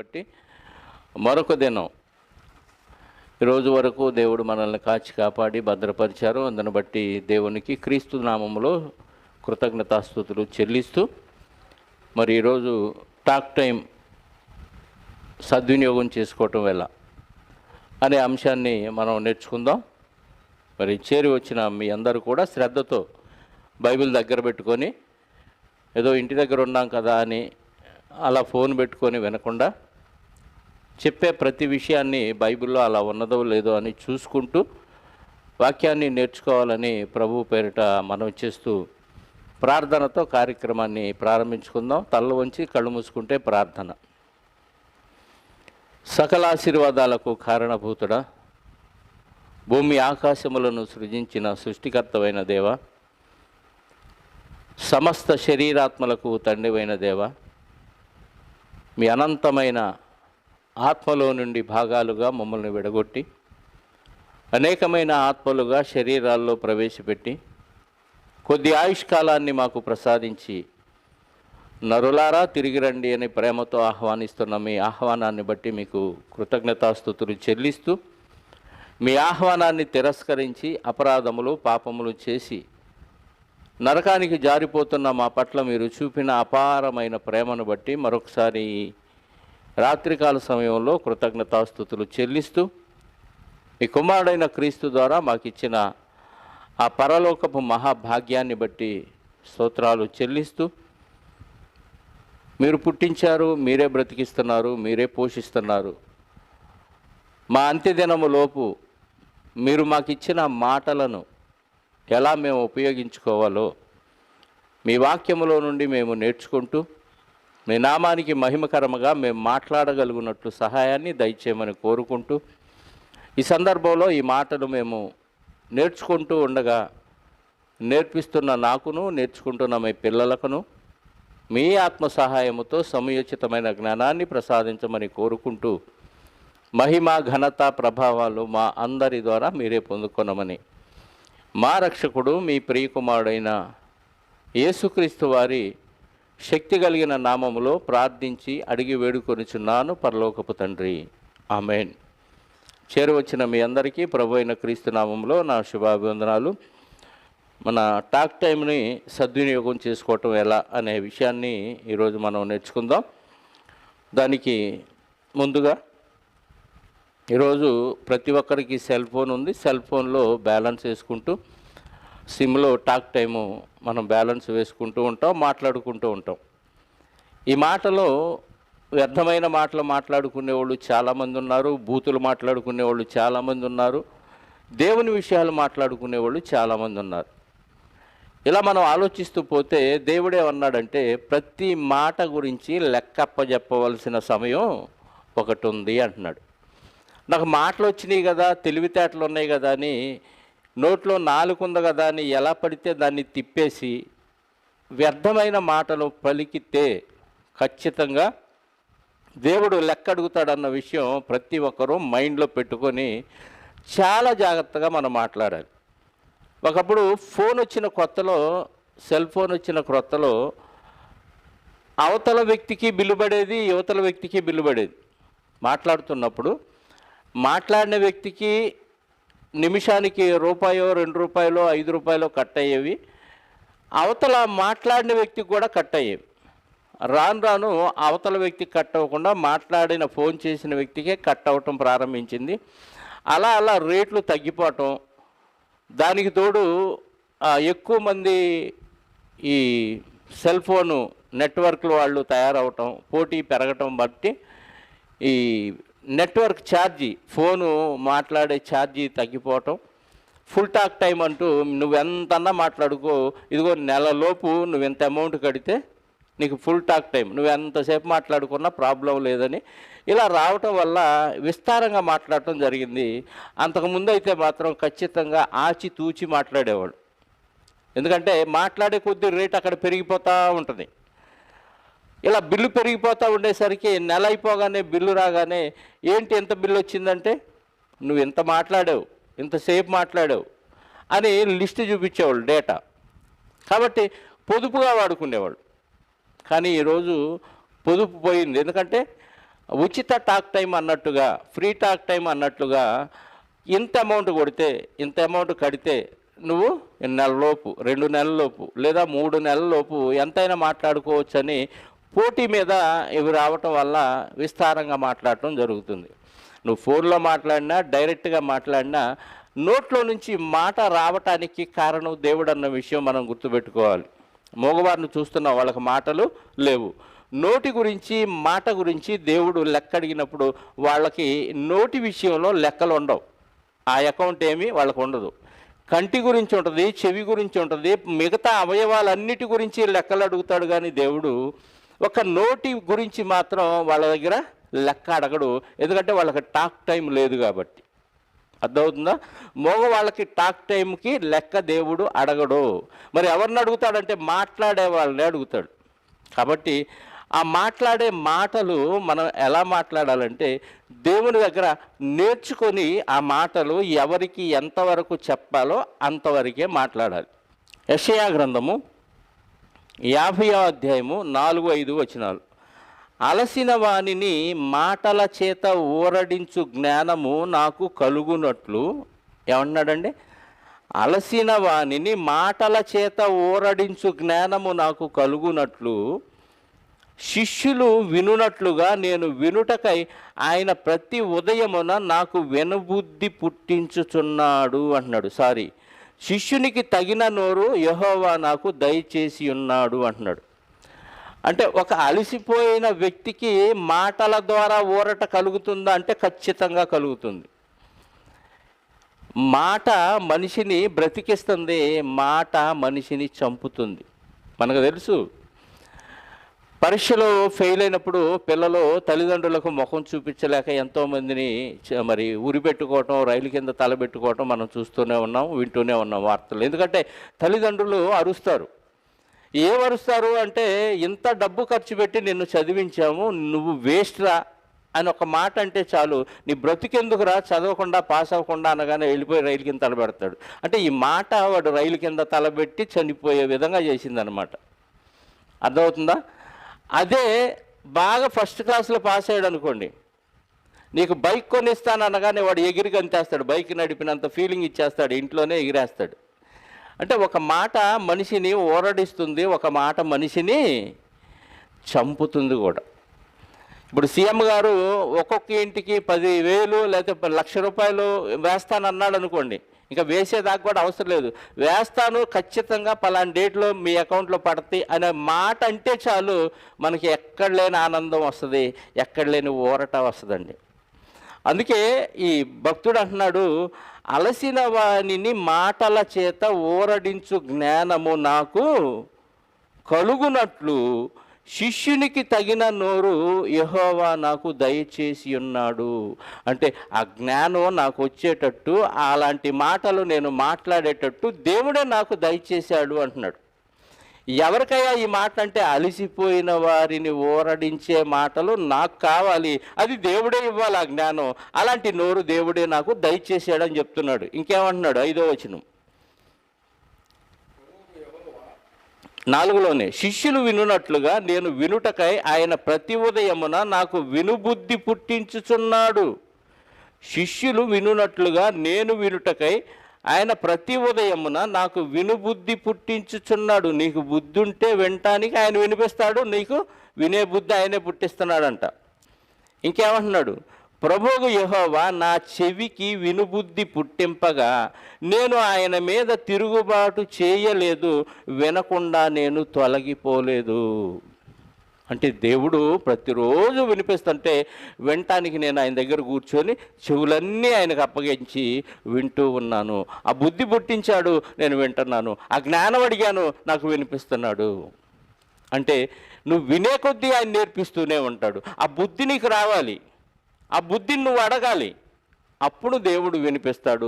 బట్టి మరొక దినం ఈరోజు వరకు దేవుడు మనల్ని కాచి కాపాడి భద్రపరిచారు. అందుని బట్టి దేవునికి క్రీస్తు నామములో కృతజ్ఞతాస్తుతులు చెల్లిస్తూ మరి ఈరోజు టాక్ టైం సద్వినియోగం చేసుకోవటం ఎలా అనే అంశాన్ని మనం నేర్చుకుందాం. మరి చేరి వచ్చిన మీ అందరూ కూడా శ్రద్ధతో బైబిల్ దగ్గర పెట్టుకొని ఏదో ఇంటి దగ్గర ఉన్నాం కదా అని అలా ఫోన్ పెట్టుకొని వినకుండా చెప్పే ప్రతి విషయాన్ని బైబిల్లో అలా ఉన్నదో లేదో అని చూసుకుంటూ వాక్యాన్ని నేర్చుకోవాలని ప్రభు పేరిట మనం చేస్తూ ప్రార్థనతో కార్యక్రమాన్ని ప్రారంభించుకుందాం. తల్ల వంచి కళ్ళు మూసుకుంటే ప్రార్థన. సకల ఆశీర్వాదాలకు కారణభూతుడా, భూమి ఆకాశములను సృజించిన సృష్టికర్తవైన దేవ, సమస్త శరీరాత్మలకు తండ్రివైన దేవ, మీ అనంతమైన ఆత్మలో నుండి భాగాలుగా మమ్మల్ని విడగొట్టి అనేకమైన ఆత్మలుగా శరీరాల్లో ప్రవేశపెట్టి కొద్ది ఆయుష్కాలాన్ని మాకు ప్రసాదించి నరులారా తిరిగి రండి అని ప్రేమతో ఆహ్వానిస్తున్న మీ ఆహ్వానాన్ని బట్టి మీకు కృతజ్ఞతాస్తుతులు చెల్లిస్తూ మీ ఆహ్వానాన్ని తిరస్కరించి అపరాధములు పాపములు చేసి నరకానికి జారిపోతున్న మా పట్ల మీరు చూపిన అపారమైన ప్రేమను బట్టి మరొకసారి రాత్రికాల సమయంలో కృతజ్ఞతాస్తుతులు చెల్లిస్తూ మీ కుమారుడైన క్రీస్తు ద్వారా మాకు ఇచ్చిన ఆ పరలోకపు మహాభాగ్యాన్ని బట్టి స్తోత్రాలు చెల్లిస్తూ మీరు పుట్టించారు, మీరే బ్రతికిస్తున్నారు, మీరే పోషిస్తున్నారు. మా అంత్యదినములోపు మీరు మాకు ఇచ్చిన మాటలను ఎలా మేము ఉపయోగించుకోవాలో మీ వాక్యములో నుండి మేము నేర్చుకుంటూ మీ నామానికి మహిమకరముగా మేము మాట్లాడగలుగునట్లు సహాయాన్ని దయచేయమని కోరుకుంటూ ఈ సందర్భంలో ఈ మాటలు మేము నేర్చుకుంటూ ఉండగా నేర్పిస్తున్న నాకును నేర్చుకుంటున్న మీ పిల్లలకును మీ ఆత్మ సహాయముతో సమయోచితమైన జ్ఞానాన్ని ప్రసాదించమని కోరుకుంటూ మహిమ ఘనత ప్రభావాలు మా అందరి ద్వారా మీరే పొందుకొనమని మా రక్షకుడు మీ ప్రియకుమారుడైన యేసుక్రీస్తు వారి శక్తి కలిగిన నామములో ప్రార్థించి అడిగి వేడుకొనిచున్నాను పరలోకపు తండ్రి, ఆమేన్. చేరువచ్చిన మీ అందరికీ ప్రభు అయిన క్రీస్తు నామంలో నా శుభాభివందనాలు. మన టాక్ టైంని సద్వినియోగం చేసుకోవటం ఎలా అనే విషయాన్ని ఈరోజు మనం నేర్చుకుందాం. దానికి ముందుగా ఈరోజు ప్రతి ఒక్కరికి సెల్ ఫోన్ ఉంది. సెల్ ఫోన్లో బ్యాలెన్స్ వేసుకుంటూ సిమ్లో టాక్ టైము మనం బ్యాలెన్స్ వేసుకుంటూ ఉంటాం, మాట్లాడుకుంటూ ఉంటాం. ఈ మాటలో వ్యర్థమైన మాటలు మాట్లాడుకునే వాళ్ళు చాలామంది ఉన్నారు, బూతులు మాట్లాడుకునే వాళ్ళు చాలామంది ఉన్నారు, దేవుని విషయాలు మాట్లాడుకునే వాళ్ళు చాలామంది ఉన్నారు. ఇలా మనం ఆలోచిస్తూ పోతే దేవుడే అన్నాడంటే ప్రతి మాట గురించి లెక్కప్ప చెప్పవలసిన సమయం ఒకటి ఉంది అంటున్నాడు. నాకు మాటలు వచ్చినాయి కదా, తెలివితేటలు ఉన్నాయి కదా అని, నోట్లో నాలుగుంది కదా అని ఎలా పడితే దాన్ని తిప్పేసి వ్యర్థమైన మాటలు పలికితే ఖచ్చితంగా దేవుడు లెక్క అడుగుతాడన్న విషయం ప్రతి ఒక్కరూ మైండ్లో పెట్టుకొని చాలా జాగ్రత్తగా మనం మాట్లాడాలి. ఒకప్పుడు ఫోన్ వచ్చిన కొత్తలో, సెల్ ఫోన్ వచ్చిన కొత్తలో అవతల వ్యక్తికి బిల్లు పడేది, యువతల వ్యక్తికి బిల్లు పడేది. మాట్లాడుతున్నప్పుడు మాట్లాడిన వ్యక్తికి నిమిషానికి రూపాయో, 2 రూపాయలో, 5 రూపాయలో కట్ అయ్యేవి, అవతల మాట్లాడిన వ్యక్తికి కూడా కట్ అయ్యేవి. రాను రాను అవతల వ్యక్తికి కట్ అవ్వకుండా మాట్లాడిన ఫోన్ చేసిన వ్యక్తికే కట్ అవ్వటం ప్రారంభించింది. అలా అలా రేట్లు తగ్గిపోవటం, దానికి తోడు ఎక్కువ మంది ఈ సెల్ ఫోను నెట్వర్క్లు వాళ్ళు తయారవటం, పోటీ పెరగటం బట్టి ఈ నెట్వర్క్ ఛార్జీ, ఫోను మాట్లాడే ఛార్జీ తగ్గిపోవటం, ఫుల్ టాక్ టైం అంటూ నువ్వెంతన్నా మాట్లాడుకో, ఇదిగో నెలలోపు నువ్వెంత అమౌంట్ కడితే నీకు ఫుల్ టాక్ టైం, నువ్వెంతసేపు మాట్లాడుకున్నా ప్రాబ్లం లేదని ఇలా రావటం వల్ల విస్తారంగా మాట్లాడటం జరిగింది. అంతకుముందు అయితే మాత్రం ఖచ్చితంగా ఆచితూచి మాట్లాడేవాడు. ఎందుకంటే మాట్లాడే కొద్దీ రేట్ అక్కడ పెరిగిపోతూ ఉంటుంది. ఇలా బిల్లు పెరిగిపోతూ ఉండేసరికి నెల అయిపోగానే బిల్లు రాగానే ఏంటి ఎంత బిల్లు వచ్చిందంటే నువ్వు ఎంత మాట్లాడావు, ఇంతసేపు మాట్లాడావు అని లిస్ట్ చూపించేవాళ్ళు డేటా. కాబట్టి పొదుపుగా వాడుకునేవాళ్ళు. కానీ ఈరోజు పొదుపు పోయింది. ఎందుకంటే ఉచిత టాక్ టైం అన్నట్టుగా, ఫ్రీ టాక్ టైం అన్నట్లుగా ఇంత అమౌంట్ కొడితే, ఇంత అమౌంట్ కడితే నువ్వు నెలలోపు, 2 నెలలలోపు లేదా 3 నెలలలోపు ఎంతైనా మాట్లాడుకోవచ్చని పోటీ మీద ఇవి రావటం వల్ల విస్తారంగా మాట్లాడటం జరుగుతుంది. నువ్వు ఫోన్లో మాట్లాడినా, డైరెక్ట్గా మాట్లాడినా నోట్లో నుంచి మాట రావటానికి కారణం దేవుడు అన్న విషయం మనం గుర్తుపెట్టుకోవాలి. మగవారిని చూస్తున్న వాళ్ళకి మాటలు లేవు. నోటి గురించి, మాట గురించి దేవుడు లెక్క అడిగినప్పుడు వాళ్ళకి నోటి విషయంలో లెక్కలు ఉండవు. ఆ అకౌంట్ ఏమీ వాళ్ళకు ఉండదు. కంటి గురించి ఉంటుంది, చెవి గురించి ఉంటుంది, మిగతా అవయవాలన్నిటి గురించి లెక్కలు అడుగుతాడు. కానీ దేవుడు ఒక నోటి గురించి మాత్రం వాళ్ళ దగ్గర లెక్క అడగడు. ఎందుకంటే వాళ్ళకి టాక్ టైం లేదు కాబట్టి. అర్థమవుతుందా? మగవాళ్ళకి టాక్ టైంకి లెక్క దేవుడు అడగడు. మరి ఎవరిని అడుగుతాడంటే మాట్లాడే వాళ్ళని అడుగుతాడు. కాబట్టి ఆ మాట్లాడే మాటలు మనం ఎలా మాట్లాడాలంటే దేవుని దగ్గర నేర్చుకొని ఆ మాటలు ఎవరికి ఎంతవరకు చెప్పాలో అంతవరకే మాట్లాడాలి. యెషయా గ్రంథము 50వ అధ్యాయము 4-5 వచనాలు. అలసిన వానిని మాటల చేత ఊరడించు జ్ఞానము నాకు కలుగునట్లు, ఏమన్నాడండి? అలసిన వానిని మాటల చేత ఊరడించు జ్ఞానము నాకు కలుగునట్లు, శిష్యులు వినునట్లుగా నేను వినుటకై ఆయన ప్రతి ఉదయమున నాకు వినబుద్ధి పుట్టించుచున్నాడు అంటున్నాడు. శిష్యునికి తగిన నోరు యెహోవా నాకు దయచేసి ఉన్నాడు అంటున్నాడు. అంటే ఒక అలసిపోయిన వ్యక్తికి మాటల ద్వారా ఊరట కలుగుతుందా అంటే ఖచ్చితంగా కలుగుతుంది. మాట మనిషిని బ్రతికిస్తుంది, మాట మనిషిని చంపుతుంది. మనకు తెలుసు, పరీక్షలో ఫెయిల్ అయినప్పుడు పిల్లలు తల్లిదండ్రులకు ముఖం చూపించలేక ఎంతోమందిని మరి ఉరిపెట్టుకోవటం, రైలు కింద తలబెట్టుకోవటం మనం చూస్తూనే ఉన్నాం, వింటూనే ఉన్నాం వార్తలు. ఎందుకంటే తల్లిదండ్రులు అరుస్తారు. ఏమరుస్తారు అంటే, ఇంత డబ్బు ఖర్చు పెట్టి నిన్ను చదివించాము, నువ్వు వేస్ట్ రా అని ఒక మాట అంటే చాలు, నీ బ్రతికెందుకురా చదవకుండా పాస్ అవ్వకుండా అనగానే వెళ్ళిపోయి రైలు కింద తలబెడతాడు. అంటే ఈ మాట వాడు రైలు కింద తలబెట్టి చనిపోయే విధంగా చేసిందనమాట. అర్థమవుతుందా? అదే బాగా ఫస్ట్ క్లాస్లో పాస్ అయ్యాడు అనుకోండి, నీకు బైక్ కొనిస్తాను అనగానే వాడు ఎగిరి గంతేస్తాడు, బైక్ నడిపినంత ఫీలింగ్ ఇచ్చేస్తాడు, ఇంట్లోనే ఎగిరేస్తాడు. అంటే ఒక మాట మనిషిని ఊరడిస్తుంది, ఒక మాట మనిషిని చంపుతుంది కూడా. ఇప్పుడు సీఎం గారు ఒక్కొక్క ఇంటికి 10,000 లేకపోతే 1,00,000 రూపాయలు వేస్తానన్నాడు అనుకోండి, ఇంకా వేసేదాకా కూడా అవసరం లేదు, వేస్తాను ఖచ్చితంగా పలానా డేట్లో మీ అకౌంట్లో పడతాయి అనే మాట అంటే చాలు, మనకి ఎక్కడ లేని ఆనందం వస్తుంది, ఎక్కడ లేని ఊరట వస్తుందండి. అందుకే ఈ భక్తుడు అంటున్నాడు, అలసిన వానిని మాటల చేత ఊరడించు జ్ఞానము నాకు కలుగునట్లు శిష్యునికి తగిన నోరు యెహోవా నాకు దయచేసి ఉన్నాడు. అంటే ఆ జ్ఞానం నాకు వచ్చేటట్టు, అలాంటి మాటలు నేను మాట్లాడేటట్టు దేవుడే నాకు దయచేశాడు అంటున్నాడు. ఎవరికైనా ఈ మాట అంటే అలసిపోయిన వారిని ఊరడించే మాటలు నాకు కావాలి, అది దేవుడే ఇవ్వాలి ఆ జ్ఞానం. అలాంటి నోరు దేవుడే నాకు దయచేసాడని చెప్తున్నాడు. ఇంకేమంటున్నాడు 5వ వచనం 4లోనే, శిష్యులు వినునట్లుగా నేను వినుటకై ఆయన ప్రతి ఉదయమున నాకు వినుబుద్ధి పుట్టించుచున్నాడు. శిష్యులు వినునట్లుగా నేను వినుటకై ఆయన ప్రతి ఉదయమున నాకు వినుబుద్ధి పుట్టించుచున్నాడు. నీకు బుద్ధి ఉంటే వినటానికి ఆయన వినిపిస్తాడు, నీకు వినే బుద్ధి ఆయనే పుట్టిస్తున్నాడంట. ఇంకేమంటున్నాడు, ప్రభువు యెహోవా నా చెవికి వినుబుద్ధి పుట్టింపగా నేను ఆయన మీద తిరుగుబాటు చేయలేదు, వినకుండా నేను తొలగిపోలేదు. అంటే దేవుడు ప్రతిరోజు వినిపిస్తుంటే వినటానికి నేను ఆయన దగ్గర కూర్చొని చెవులన్నీ ఆయనకు అప్పగించి వింటూ ఉన్నాను. ఆ బుద్ధి పుట్టించాడు, నేను వింటున్నాను. ఆ జ్ఞానం అడిగాను, నాకు వినిపిస్తున్నాడు. అంటే నువ్వు వినే కొద్దీ ఆయన నేర్పిస్తూనే ఉంటాడు. ఆ బుద్ధి నీకు రావాలి, ఆ బుద్ధిని నువ్వు అడగాలి, అప్పుడు దేవుడు వినిపిస్తాడు.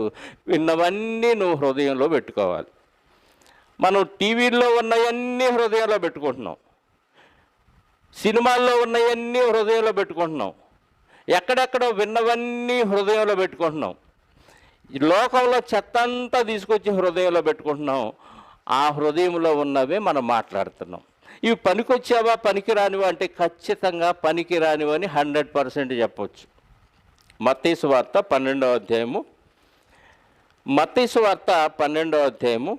విన్నవన్నీ నువ్వు హృదయంలో పెట్టుకోవాలి. మనం టీవీల్లో ఉన్నవన్నీ హృదయంలో పెట్టుకుంటున్నాం, సినిమాల్లో ఉన్నవన్నీ హృదయంలో పెట్టుకుంటున్నాం, ఎక్కడెక్కడో విన్నవన్నీ హృదయంలో పెట్టుకుంటున్నాం, ఈ లోకంలో చెత్త అంతా తీసుకొచ్చి హృదయంలో పెట్టుకుంటున్నాం. ఆ హృదయంలో ఉన్నవే మనం మాట్లాడుతున్నాం. ఇవి పనికొచ్చావా పనికిరానివా అంటే ఖచ్చితంగా పనికిరానివని 100% చెప్పవచ్చు. మత్తయి సువార్త 12వ అధ్యాయము, మత్తయి సువార్త 12వ అధ్యాయము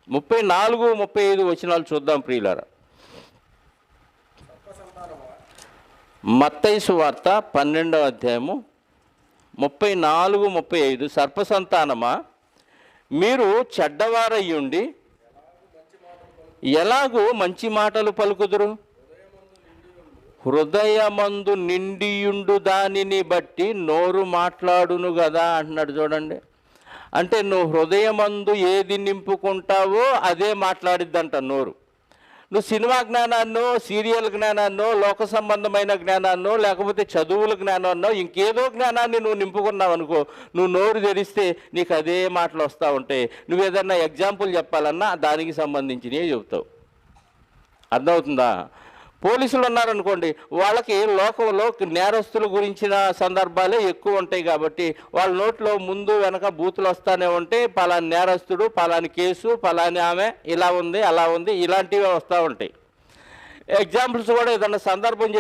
34, 35 వచనాలు చూద్దాం ప్రియులారా. మత్తయి సువార్త 12వ అధ్యాయము 34, 35. సర్పసంతానమా, మీరు చెడ్డవారయ్యుండి ఎలాగూ మంచి మాటలు పలుకుదురు? హృదయమందు నిండియుండు దానిని బట్టి నోరు మాట్లాడును కదా అంటున్నాడు. చూడండి, అంటే నువ్వు హృదయమందు ఏది నింపుకుంటావో అదే మాట్లాడిద్దంట నోరు. నువ్వు సినిమా జ్ఞానాన్నో, సీరియల్ జ్ఞానాన్నో, లోక సంబంధమైన జ్ఞానాన్నో, లేకపోతే చదువుల జ్ఞానాన్నో, ఇంకేదో జ్ఞానాన్ని నువ్వు నింపుకున్నావు అనుకో, నువ్వు నోరు తెరిస్తే నీకు అదే మాటలు వస్తూ ఉంటాయి. నువ్వు ఏదన్నా ఎగ్జాంపుల్ చెప్పాలన్నా దానికి సంబంధించినవి చెబుతావు. అర్థమవుతుందా? పోలీసులు ఉన్నారనుకోండి, వాళ్ళకి లోకంలో నేరస్తుల గురించిన సందర్భాలే ఎక్కువ ఉంటాయి కాబట్టి వాళ్ళ నోట్లో ముందు వెనక బూతులు వస్తూనే ఉంటే పలాని నేరస్తుడు, పలాని కేసు, పలాని ఆమె ఇలా ఉంది, అలా ఉంది, ఇలాంటివి వస్తూ ఉంటాయి. ఎగ్జాంపుల్స్ కూడా ఏదన్నా సందర్భం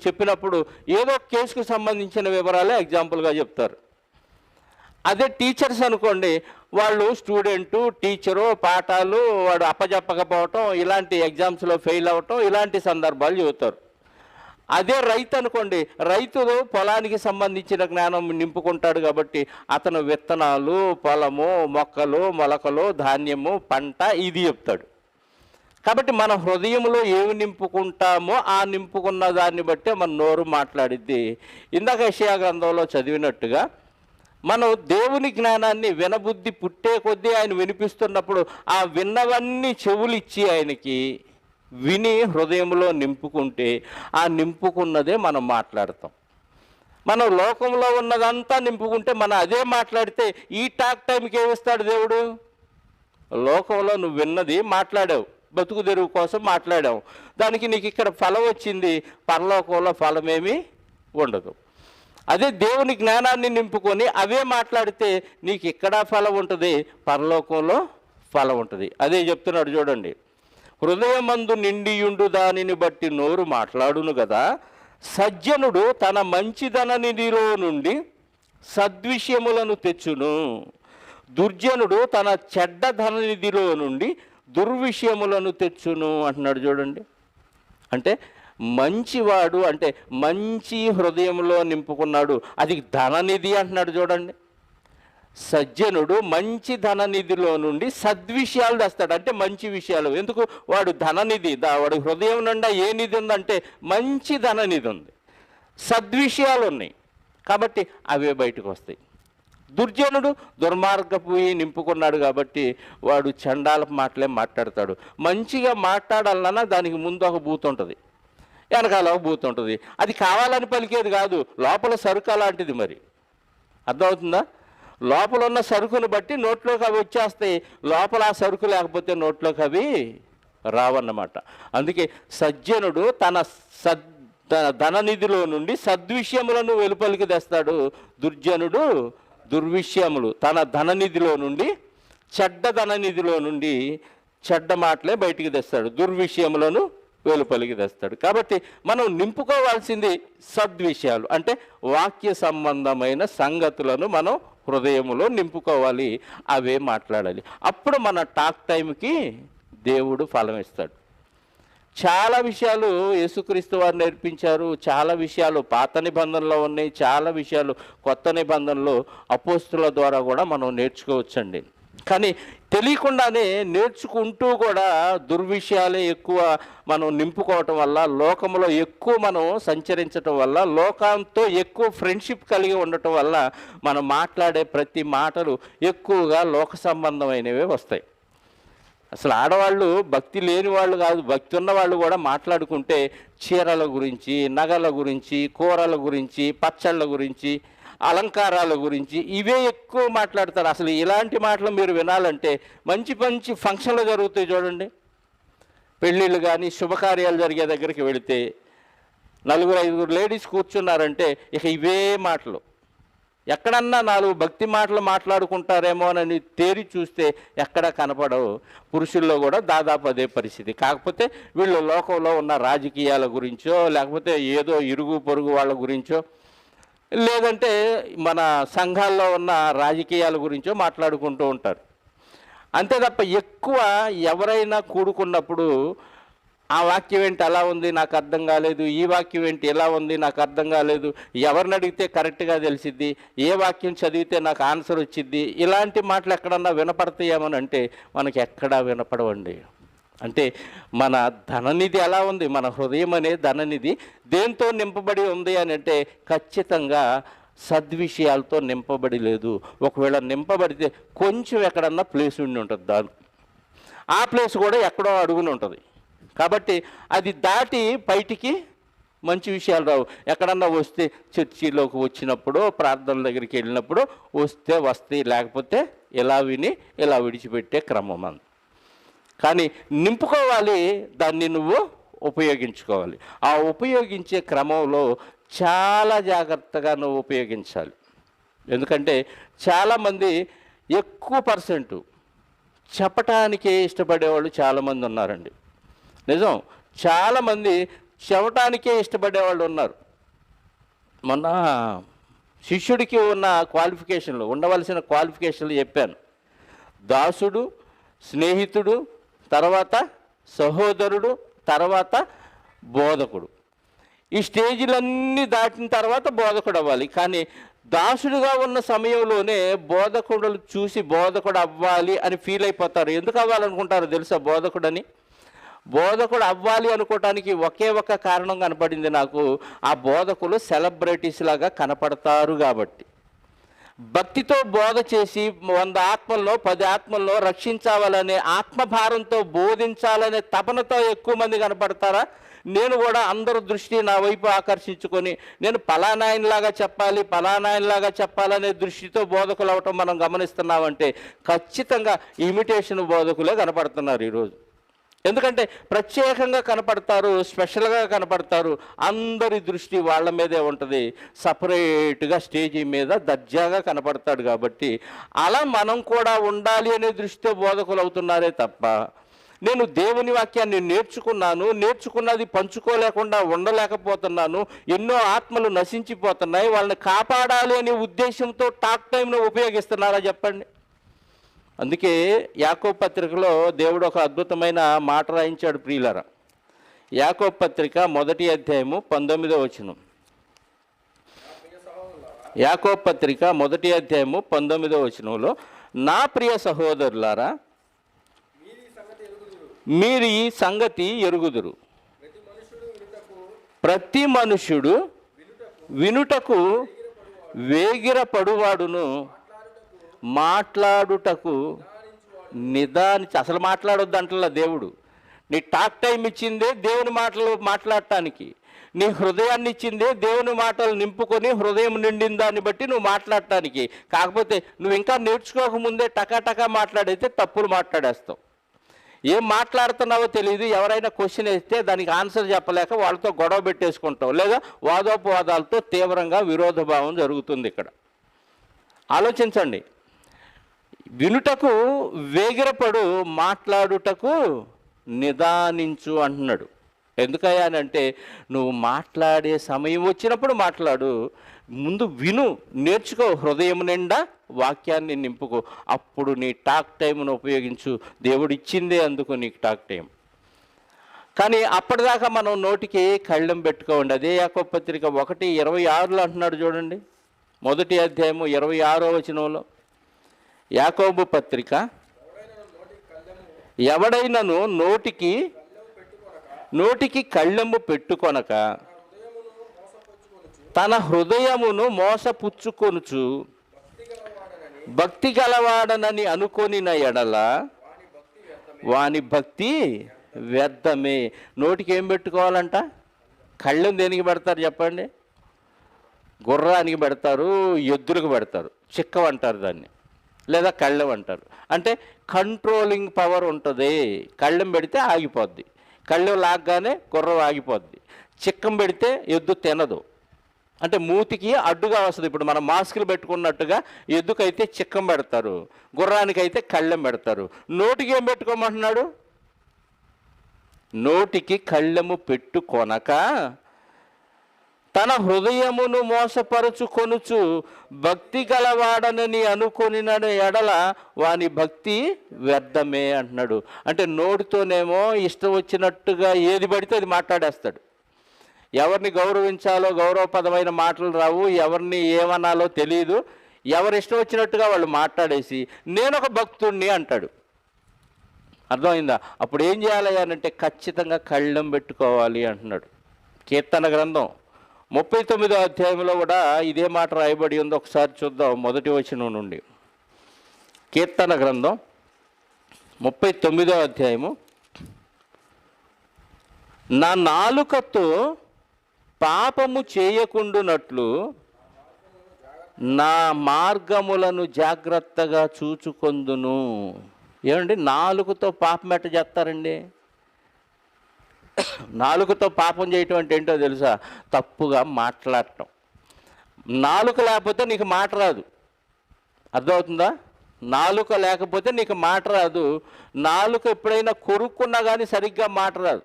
చెప్పినప్పుడు ఏదో కేసుకు సంబంధించిన వివరాలే ఎగ్జాంపుల్గా చెప్తారు. అదే టీచర్స్ అనుకోండి, వాళ్ళు స్టూడెంటు, టీచరు, పాఠాలు వాడు అప్పజెప్పకపోవటం, ఇలాంటి ఎగ్జామ్స్లో ఫెయిల్ అవ్వటం, ఇలాంటి సందర్భాలు చెబుతారు. అదే రైతు అనుకోండి, రైతు పొలానికి సంబంధించిన జ్ఞానం నింపుకుంటాడు కాబట్టి అతను విత్తనాలు, పొలము, మొక్కలు, మొలకలు, ధాన్యము, పంట ఇది చెప్తాడు. కాబట్టి మన హృదయంలో ఏమి నింపుకుంటామో ఆ నింపుకున్న దాన్ని బట్టే మన నోరు మాట్లాడిద్ది. ఇందాక యెషయా గ్రంథంలో చదివినట్టుగా మనం దేవుని జ్ఞానాన్ని వినబుద్ధి పుట్టే కొద్దీ ఆయన వినిపిస్తున్నప్పుడు ఆ విన్నవన్నీ చెవులిచ్చి ఆయనకి విని హృదయంలో నింపుకుంటే ఆ నింపుకున్నదే మనం మాట్లాడతాం. మనం లోకంలో ఉన్నదంతా నింపుకుంటే మనం అదే మాట్లాడితే ఈ టాక్ టైంకి ఏమిస్తాడు దేవుడు? లోకంలో నువ్వు విన్నది మాట్లాడావు, బతుకు తెరువు కోసం మాట్లాడావు, దానికి నీకు ఇక్కడ ఫలం వచ్చింది, పరలోకంలో ఫలమేమీ ఉండదు. అదే దేవుని జ్ఞానాన్ని నింపుకొని అవే మాట్లాడితే నీకు ఇక్కడ ఫలం ఉంటుంది, పరలోకంలో ఫలం ఉంటుంది. అదే చెప్తున్నాడు చూడండి, హృదయమందు నిండియుండు దానిని బట్టి నోరు మాట్లాడును కదా. సజ్జనుడు తన మంచిదన నిధిలో నుండి సద్విషయములను తెచ్చును, దుర్జనుడు తన చెడ్డ ధన నిధిలో నుండి దుర్విషయములను తెచ్చును అంటున్నాడు. చూడండి, అంటే మంచివాడు అంటే మంచి హృదయంలో నింపుకున్నాడు, అది ధననిధి అంటున్నాడు. చూడండి, సజ్జనుడు మంచి ధననిధిలో నుండి సద్విషయాలు తెస్తాడు, అంటే మంచి విషయాలు. ఎందుకు? వాడు ధననిధి, వాడి హృదయం నిండా ఏ నిధి ఉందంటే మంచి ధననిధి ఉంది, సద్విషయాలు ఉన్నాయి కాబట్టి అవే బయటకు వస్తాయి. దుర్జనుడు దుర్మార్గపు నింపుకున్నాడు కాబట్టి వాడు చండాలపు మాటలే మాట్లాడతాడు. మంచిగా మాట్లాడాలన్నా దానికి ముందు ఒక బూత్ ఉంటుంది, వెనకాల ఒక బూత్ ఉంటుంది. అది కావాలని పలికేది కాదు, లోపల సరుకు అలాంటిది. మరి అర్థమవుతుందా? లోపల ఉన్న సరుకును బట్టి నోట్లోకి అవి వచ్చేస్తాయి, లోపల ఆ సరుకు లేకపోతే నోట్లోకి అవి రావన్నమాట. అందుకే సజ్జనుడు తన ధననిధిలో నుండి సద్విషయములను వెలుపలికి తెస్తాడు, దుర్జనుడు దుర్విషయములు తన ధననిధిలో నుండి చెడ్డ ధననిధిలో నుండి చెడ్డ మాటలే బయటికి తెస్తాడు, దుర్విషయములను వెలుపలికి తెస్తాడు. కాబట్టి మనం నింపుకోవాల్సింది సద్విషయాలు, అంటే వాక్య సంబంధమైన సంగతులను మనం హృదయములో నింపుకోవాలి, అవే మాట్లాడాలి. అప్పుడు మన టాక్ టైంకి దేవుడు ఫలం ఇస్తాడు. చాలా విషయాలు యేసుక్రీస్తు వారు నేర్పించారు, చాలా విషయాలు పాత నిబంధనలో ఉన్నాయి, చాలా విషయాలు కొత్త నిబంధనలో అపోస్తుల ద్వారా కూడా మనం నేర్చుకోవచ్చండి. కానీ తెలియకుండానే నేర్చుకుంటూ కూడా దుర్విషయాలే ఎక్కువ మనం నింపుకోవటం వల్ల, లోకంలో ఎక్కువ మనం సంచరించటం వల్ల, లోకంతో ఎక్కువ ఫ్రెండ్షిప్ కలిగి ఉండటం వల్ల మనం మాట్లాడే ప్రతి మాటలు ఎక్కువగా లోక సంబంధమైనవే వస్తాయి. అసలు ఆడవాళ్ళు భక్తి లేని వాళ్ళు కాదు, భక్తి ఉన్న వాళ్ళు కూడా మాట్లాడుకుంటే చీరల గురించి, నగల గురించి, కూరల గురించి, పచ్చళ్ళ గురించి, అలంకారాల గురించి ఇవే ఎక్కువ మాట్లాడతారు. అసలు ఇలాంటి మాటలు మీరు వినాలంటే మంచి మంచి ఫంక్షన్లు జరుగుతాయి చూడండి, పెళ్ళిళ్ళు కానీ శుభకార్యాలు జరిగే దగ్గరికి వెళితే 4-5 లేడీస్ కూర్చున్నారంటే ఇక ఇవే మాటలు, ఎక్కడన్నా 4 భక్తి మాటలు మాట్లాడుకుంటారేమోనని తేరి చూస్తే ఎక్కడ కనపడవు. పురుషుల్లో కూడా దాదాపు అదే పరిస్థితి. కాకపోతే వీళ్ళు లోకంలో ఉన్న రాజకీయాల గురించో, లేకపోతే ఏదో ఇరుగు పొరుగు వాళ్ళ గురించో, లేదంటే మన సంఘాల్లో ఉన్న రాజకీయాల గురించో మాట్లాడుకుంటూ ఉంటారు. అంతే తప్ప ఎక్కువ ఎవరైనా కూడుకున్నప్పుడు ఆ వాక్యం ఏంటి అలా ఉంది నాకు అర్థం కాలేదు, ఈ వాక్యం ఏంటి ఎలా ఉంది నాకు అర్థం కాలేదు, ఎవరిని అడిగితే కరెక్ట్గా తెలిసిద్ది, ఏ వాక్యం చదివితే నాకు ఆన్సర్ వచ్చిద్ది, ఇలాంటి మాటలు ఎక్కడన్నా వినపడతాయేమని అంటే మనకి ఎక్కడా వినపడవండి. అంటే మన ధననిధి ఎలా ఉంది, మన హృదయం అనే ధననిధి దేంతో నింపబడి ఉంది అని అంటే ఖచ్చితంగా సద్విషయాలతో నింపబడి లేదు. ఒకవేళ నింపబడితే కొంచెం ఎక్కడన్నా ప్లేస్ ఉండి ఉంటుంది దాని, ఆ ప్లేస్ కూడా ఎక్కడో అడుగుని ఉంటుంది. కాబట్టి అది దాటి బయటికి మంచి విషయాలు రావు. ఎక్కడన్నా వస్తే చర్చిలోకి వచ్చినప్పుడు, ప్రార్థనల దగ్గరికి వెళ్ళినప్పుడు వస్తే వస్తాయి, లేకపోతే ఇలా విని ఇలా విడిచిపెట్టే క్రమం అంది. కానీ నింపుకోవాలి, దాన్ని నువ్వు ఉపయోగించుకోవాలి. ఆ ఉపయోగించే క్రమంలో చాలా జాగ్రత్తగా నువ్వు ఉపయోగించాలి. ఎందుకంటే చాలామంది ఎక్కువ పర్సెంట్ చెప్పటానికే ఇష్టపడేవాళ్ళు చాలామంది ఉన్నారండి. నిజం, చాలామంది చెప్పటానికే ఇష్టపడేవాళ్ళు ఉన్నారు. మొన్న శిష్యుడికి ఉన్న క్వాలిఫికేషన్లు, ఉండవలసిన క్వాలిఫికేషన్లు చెప్పాను. దాసుడు, స్నేహితుడు, తర్వాత సహోదరుడు, తర్వాత బోధకుడు. ఈ స్టేజీలన్నీ దాటిన తర్వాత బోధకుడు అవ్వాలి. కానీ దాసుడుగా ఉన్న సమయంలోనే బోధకుడు చూసి బోధకుడు అవ్వాలి అని ఫీల్ అయిపోతారు. ఎందుకు అవ్వాలనుకుంటారో తెలుసా? బోధకుడు అవ్వాలి అనుకోవటానికి ఒకే ఒక కారణం కనపడింది నాకు. ఆ బోధకులు సెలబ్రిటీస్ లాగా కనపడతారు కాబట్టి. భక్తితో బోధ చేసి 100 ఆత్మల్లో 10 ఆత్మల్లో రక్షించాలనే ఆత్మభారంతో బోధించాలనే తపనతో ఎక్కువ మంది కనపడతారా? నేను కూడా అందరూ దృష్టి నా వైపు ఆకర్షించుకొని నేను పలానాయనలాగా చెప్పాలనే దృష్టితో బోధకులు అవటం మనం గమనిస్తున్నామంటే ఖచ్చితంగా ఇమిటేషన్ బోధకులే కనపడుతున్నారు ఈరోజు. ఎందుకంటే ప్రత్యేకంగా కనపడతారు, స్పెషల్గా కనపడతారు, అందరి దృష్టి వాళ్ళ మీదే ఉంటుంది. సపరేట్గా స్టేజీ మీద దర్జాగా కనపడతాడు. కాబట్టి అలా మనం కూడా ఉండాలి అనే దృష్టితో బోధకులు అవుతున్నారే తప్ప నేను దేవుని వాక్యాన్ని నేర్చుకున్నది పంచుకోలేకుండా ఉండలేకపోతున్నాను, ఎన్నో ఆత్మలు నశించిపోతున్నాయి, వాళ్ళని కాపాడాలి అనే ఉద్దేశంతో టాక్ టైంను ఉపయోగిస్తున్నారా చెప్పండి? అందుకే యాకోబు పత్రికలో దేవుడు ఒక అద్భుతమైన మాట రాయించాడు ప్రియులారా. యాకోబు పత్రిక 1వ అధ్యాయము 19వ వచనం. యాకోబు పత్రిక 1వ అధ్యాయము 19వ వచనంలో, నా ప్రియ సహోదరులారా మీరు ఈ సంగతి ఎరుగుదురు, ప్రతి మనుష్యుడు వినుటకు వేగిరపడువాడును, మాట్లాడుటకు అసలు మాట్లాడొద్దు అంటలా దేవుడు. నీ టాక్ టైం ఇచ్చిందే దేవుని మాటలు మాట్లాడటానికి, నీ హృదయాన్ని ఇచ్చిందే దేవుని మాటలు నింపుకొని హృదయం నిండిన దాన్ని బట్టి నువ్వు మాట్లాడటానికి. కాకపోతే నువ్వు ఇంకా నేర్చుకోకముందే టకాటకా మాట్లాడైతే తప్పులు మాట్లాడేస్తావు. ఏం మాట్లాడుతున్నావో తెలియదు, ఎవరైనా క్వశ్చన్ వేస్తే దానికి ఆన్సర్ చెప్పలేక వాళ్ళతో గొడవ పెట్టేసుకుంటావు, లేదా వాదోపవాదాలతో తీవ్రంగా విరోధభావం జరుగుతుంది. ఇక్కడ ఆలోచించండి. వినుటకు వేగిరపడు, మాట్లాడుటకు నిదానించు అంటున్నాడు. ఎందుకయ్యా అని అంటే నువ్వు మాట్లాడే సమయం వచ్చినప్పుడు మాట్లాడు, ముందు విను, నేర్చుకో, హృదయం నిండా వాక్యాన్ని నింపుకో, అప్పుడు నీ టాక్ టైంను ఉపయోగించు. దేవుడు ఇచ్చిందే అందుకు నీకు టాక్ టైం. కానీ అప్పటిదాకా మనం నోటికి కళ్ళెం పెట్టుకోండి. అదే యాకోబు పత్రిక 1:26 అంటున్నాడు చూడండి. 1వ అధ్యాయము 26వ వచనంలో యాకోబు పత్రిక, ఎవడైనను నోటికి కళ్ళెము పెట్టుకొనక తన హృదయమును మోసపుచ్చుకొనుచు భక్తి గలవాడనని అనుకొనిన ఎడల వాని భక్తి వ్యర్థమే. నోటికి ఏం పెట్టుకోవాలంట? కళ్ళెం దేనికి పెడతారు చెప్పండి? గుర్రానికి పెడతారు, ఎద్దులకు పెడతారు, చిక్కవ అంటారు దాన్ని, లేదా కళ్ళెం అంటారు. అంటే కంట్రోలింగ్ పవర్ ఉంటుంది. కళ్ళెం పెడితే ఆగిపోద్ది, కళ్ళెం లాగ్గానే గుర్రం ఆగిపోద్ది. చిక్కం పెడితే ఎద్దు తినదు. అంటే మూతికి అడ్డుగా వస్తుంది. ఇప్పుడు మనం మాస్కులు పెట్టుకున్నట్టుగా ఎద్దుకైతే చిక్కం పెడతారు, గుర్రానికైతే కళ్ళెం పెడతారు. నోటికి ఏం పెట్టుకోమంటున్నాడు? నోటికి కళ్ళెము పెట్టుకొనక తన హృదయమును మోసపరుచుకొనుచు భక్తి గలవాడనని అనుకొనిన ఎడల వాని భక్తి వ్యర్థమే అంటున్నాడు. అంటే నోటితోనేమో ఇష్టం వచ్చినట్టుగా ఏది పడితే అది మాట్లాడేస్తాడు. ఎవరిని గౌరవించాలో గౌరవపదమైన మాటలు రావు, ఎవరిని ఏమనాలో తెలియదు. ఎవరు ఇష్టం వచ్చినట్టుగా వాళ్ళు మాట్లాడేసి నేను ఒక భక్తుడిని అంటాడు. అర్థమైందా? అప్పుడు ఏం చేయాలి అంటే ఖచ్చితంగా కళ్ళెం పెట్టుకోవాలి అంటున్నాడు. కీర్తన గ్రంథం 39వ అధ్యాయంలో కూడా ఇదే మాట రాయబడి ఉంది. ఒకసారి చూద్దాం, మొదటి వచనం నుండి. కీర్తన గ్రంథం 39వ అధ్యాయము. నా నాలుకతో పాపము చేయకుండునట్లు నా మార్గములను జాగ్రత్తగా చూచుకొందును. ఏమండి, నాలుకతో పాపం ఎట్ట చేస్తారండి? నాలుకతో పాపం చేయటం అంటే ఏంటో తెలుసా? తప్పుగా మాట్లాడటం. నాలుక లేకపోతే నీకు మాట రాదు. అర్థమవుతుందా? నాలుక లేకపోతే నీకు మాట రాదు. నాలుక ఎప్పుడైనా కొరుక్కున్నా కానీ సరిగ్గా మాట రాదు.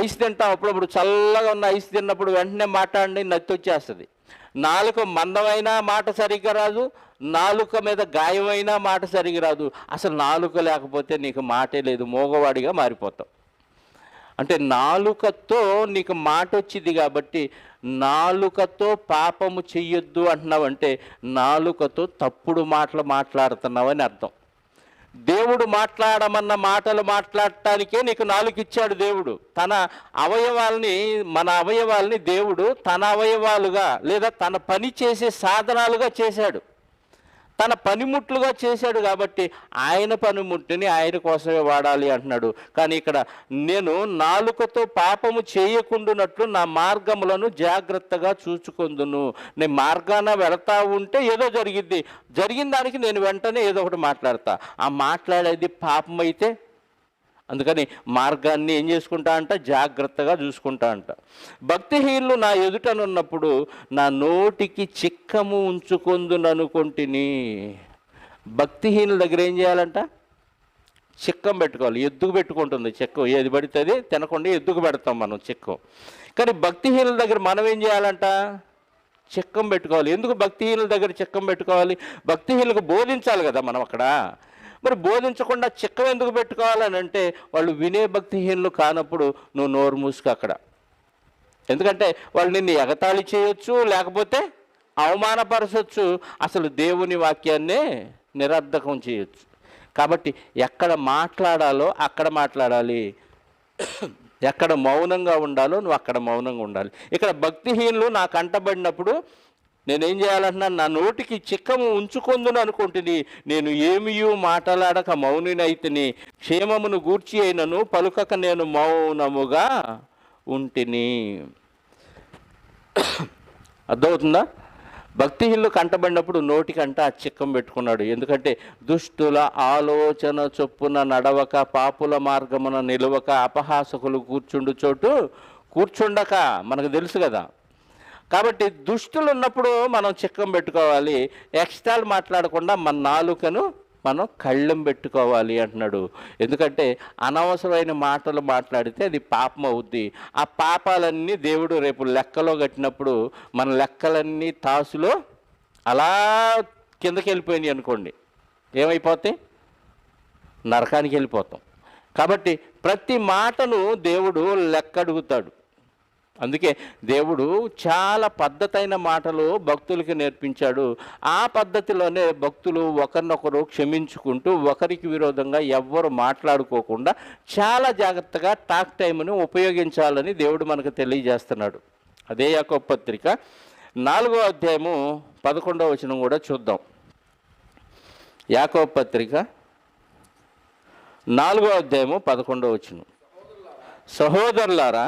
ఐస్ తింటాం, అప్పుడప్పుడు చల్లగా ఉన్న ఐస్ తిన్నప్పుడు వెంటనే మాట్లాడండి, నత్తి వచ్చేస్తుంది. నాలుక మందమైన మాట సరిగ్గా రాదు, నాలుక మీద గాయమైన మాట సరిగ్గా రాదు. అసలు నాలుక లేకపోతే నీకు మాటే లేదు, మోగవాడిగా మారిపోతావు. అంటే నాలుకతో నీకు మాట వచ్చింది కాబట్టి నాలుకతో పాపము చెయ్యొద్దు అంటున్నావంటే నాలుకతో తప్పుడు మాటలు మాట్లాడుతున్నావని అర్థం. దేవుడు మాట్లాడమన్న మాటలు మాట్లాడటానికే నీకు నాలుక ఇచ్చాడు దేవుడు. తన అవయవాల్ని, మన అవయవాల్ని దేవుడు తన అవయవాలుగా లేదా తన పని చేసే సాధనాలుగా చేశాడు, తన పనిముట్లుగా చేశాడు. కాబట్టి ఆయన పనిముట్టుని ఆయన కోసమే వాడాలి అంటున్నాడు. కానీ ఇక్కడ నేను నాలుకతో పాపము చేయకుండానట్లు నా మార్గములను జాగ్రత్తగా చూచుకొందును. నేను మార్గాన వెళతా ఉంటే ఏదో జరిగిన దానికి నేను వెంటనే ఏదో ఒకటి మాట్లాడతా. ఆ మాట్లాడేది పాపం అయితే అందుకని మార్గాన్ని ఏం చేసుకుంటా అంట? జాగ్రత్తగా చూసుకుంటా అంట. భక్తిహీనులు నా ఎదుటనున్నప్పుడు నా నోటికి చిక్కము ఉంచుకొందుననుకొంటిని. భక్తిహీనుల దగ్గర ఏం చేయాలంట? చిక్కం పెట్టుకోవాలి. ఎద్దుకు పెట్టుకుంటుంది చిక్కం, ఏది పడితే అది తినకుండా ఎద్దుకు పెడతాం మనం చిక్కం. కానీ భక్తిహీనుల దగ్గర మనం ఏం చేయాలంట? చిక్కం పెట్టుకోవాలి. ఎందుకు భక్తిహీనుల దగ్గర చిక్కం పెట్టుకోవాలి? భక్తిహీనులకు బోధించాలి కదా మనం అక్కడ. మరి బోధించకుండా చిక్కం ఎందుకు పెట్టుకోవాలని అంటే వాళ్ళు వినే భక్తిహీనులు కానప్పుడు నువ్వు నోరు మూసుకు అక్కడ. ఎందుకంటే వాళ్ళు నిన్ను ఎగతాళి చేయొచ్చు, లేకపోతే అవమానపరచవచ్చు, అసలు దేవుని వాక్యాన్నే నిరర్ధకం చేయొచ్చు. కాబట్టి ఎక్కడ మాట్లాడాలో అక్కడ మాట్లాడాలి, ఎక్కడ మౌనంగా ఉండాలో నువ్వు అక్కడ మౌనంగా ఉండాలి. ఇక్కడ భక్తిహీనులు నాకు కంటబడినప్పుడు నేనేం చేయాలంటున్నాను? నా నోటికి చిక్కము ఉంచుకొందును అనుకుంటుని నేను ఏమియూ మాట్లాడక మౌనినైతిని, క్షేమమును గూర్చి అయినను పలుకక నేను మౌనముగా ఉంటిని. అర్థమవుతుందా? భక్తిహీనులు కంటబడినప్పుడు నోటికంట ఆ చిక్కం పెట్టుకున్నాడు. ఎందుకంటే దుష్టుల ఆలోచన చొప్పున నడవక, పాపుల మార్గమున నిలవక, అపహాసకులు కూర్చుండు చోటు కూర్చుండక, మనకు తెలుసు కదా. కాబట్టి దుష్టులు ఉన్నప్పుడు మనం చిక్కం పెట్టుకోవాలి. ఎక్స్ట్రాలు మాట్లాడకుండా మన నాలుకను మనం కళ్ళెం పెట్టుకోవాలి అంటున్నాడు. ఎందుకంటే అనవసరమైన మాటలు మాట్లాడితే అది పాపం అవుద్ది. ఆ పాపాలన్నీ దేవుడు రేపు లెక్కలో కట్టినప్పుడు మన లెక్కలన్నీ తాసులో అలా కిందకి వెళ్ళిపోయినాయి అనుకోండి, ఏమైపోతాయి? నరకానికి వెళ్ళిపోతాం. కాబట్టి ప్రతి మాటను దేవుడు లెక్క అడుగుతాడు. అందుకే దేవుడు చాలా పద్ధతైన మాటలు భక్తులకి నేర్పించాడు. ఆ పద్ధతిలోనే భక్తులు ఒకరినొకరు క్షమించుకుంటూ ఒకరికి విరోధంగా ఎవ్వరు మాట్లాడుకోకుండా చాలా జాగ్రత్తగా టాక్ టైంను ఉపయోగించాలని దేవుడు మనకు తెలియజేస్తున్నాడు. అదే యాకోబు పత్రిక 4వ అధ్యాయము 11వ వచనం కూడా చూద్దాం. యాకోబు పత్రిక 4వ అధ్యాయము 11వ వచనం. సహోదరులారా,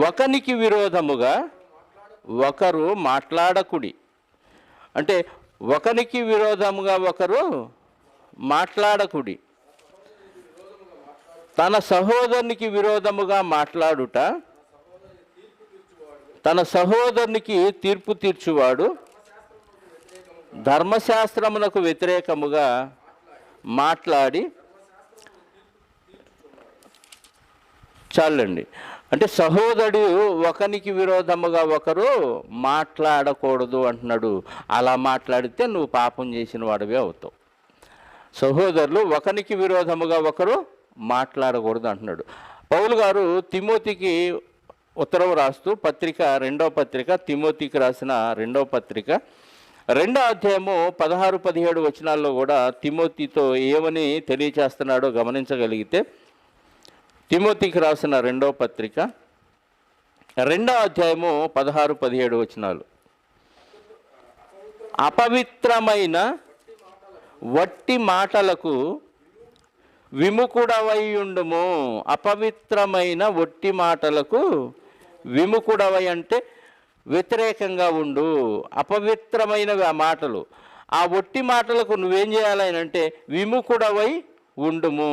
ఒకనికి విరోధముగా ఒకరు మాట్లాడకుడి. అంటే ఒకనికి విరోధముగా ఒకరు మాట్లాడకుడి. తన సహోదరునికి విరోధముగా మాట్లాడుట తన సహోదరునికి తీర్పు తీర్చువాడు ధర్మశాస్త్రమునకు వ్యతిరేకముగా మాట్లాడి, చాలండి. అంటే సహోదరుడు ఒకనికి విరోధముగా ఒకరు మాట్లాడకూడదు అంటున్నాడు. అలా మాట్లాడితే నువ్వు పాపం చేసిన వాడివే అవుతావు. సహోదరులు ఒకనికి విరోధముగా ఒకరు మాట్లాడకూడదు అంటున్నాడు. పౌలు గారు తిమోతికి ఉత్తరం రాస్తూ రెండవ పత్రిక తిమోతికి రాసిన రెండవ పత్రిక 2వ అధ్యాయము 16-17 వచనాల్లో కూడా తిమోతితో ఏమని తెలియచేస్తున్నాడో గమనించగలిగితే, తిమోతికి రాసిన రెండవ పత్రిక 2వ అధ్యాయము 16-17 వచనాలు, అపవిత్రమైన వట్టి మాటలకు విముఖుడవై ఉండుము. అపవిత్రమైన వట్టి మాటలకు విముఖుడవై అంటే వ్యతిరేకంగా ఉండు. అపవిత్రమైన మాటలు, ఆ వట్టి మాటలకు నువ్వేం చేయాలని అంటే విముఖుడవై ఉండుము.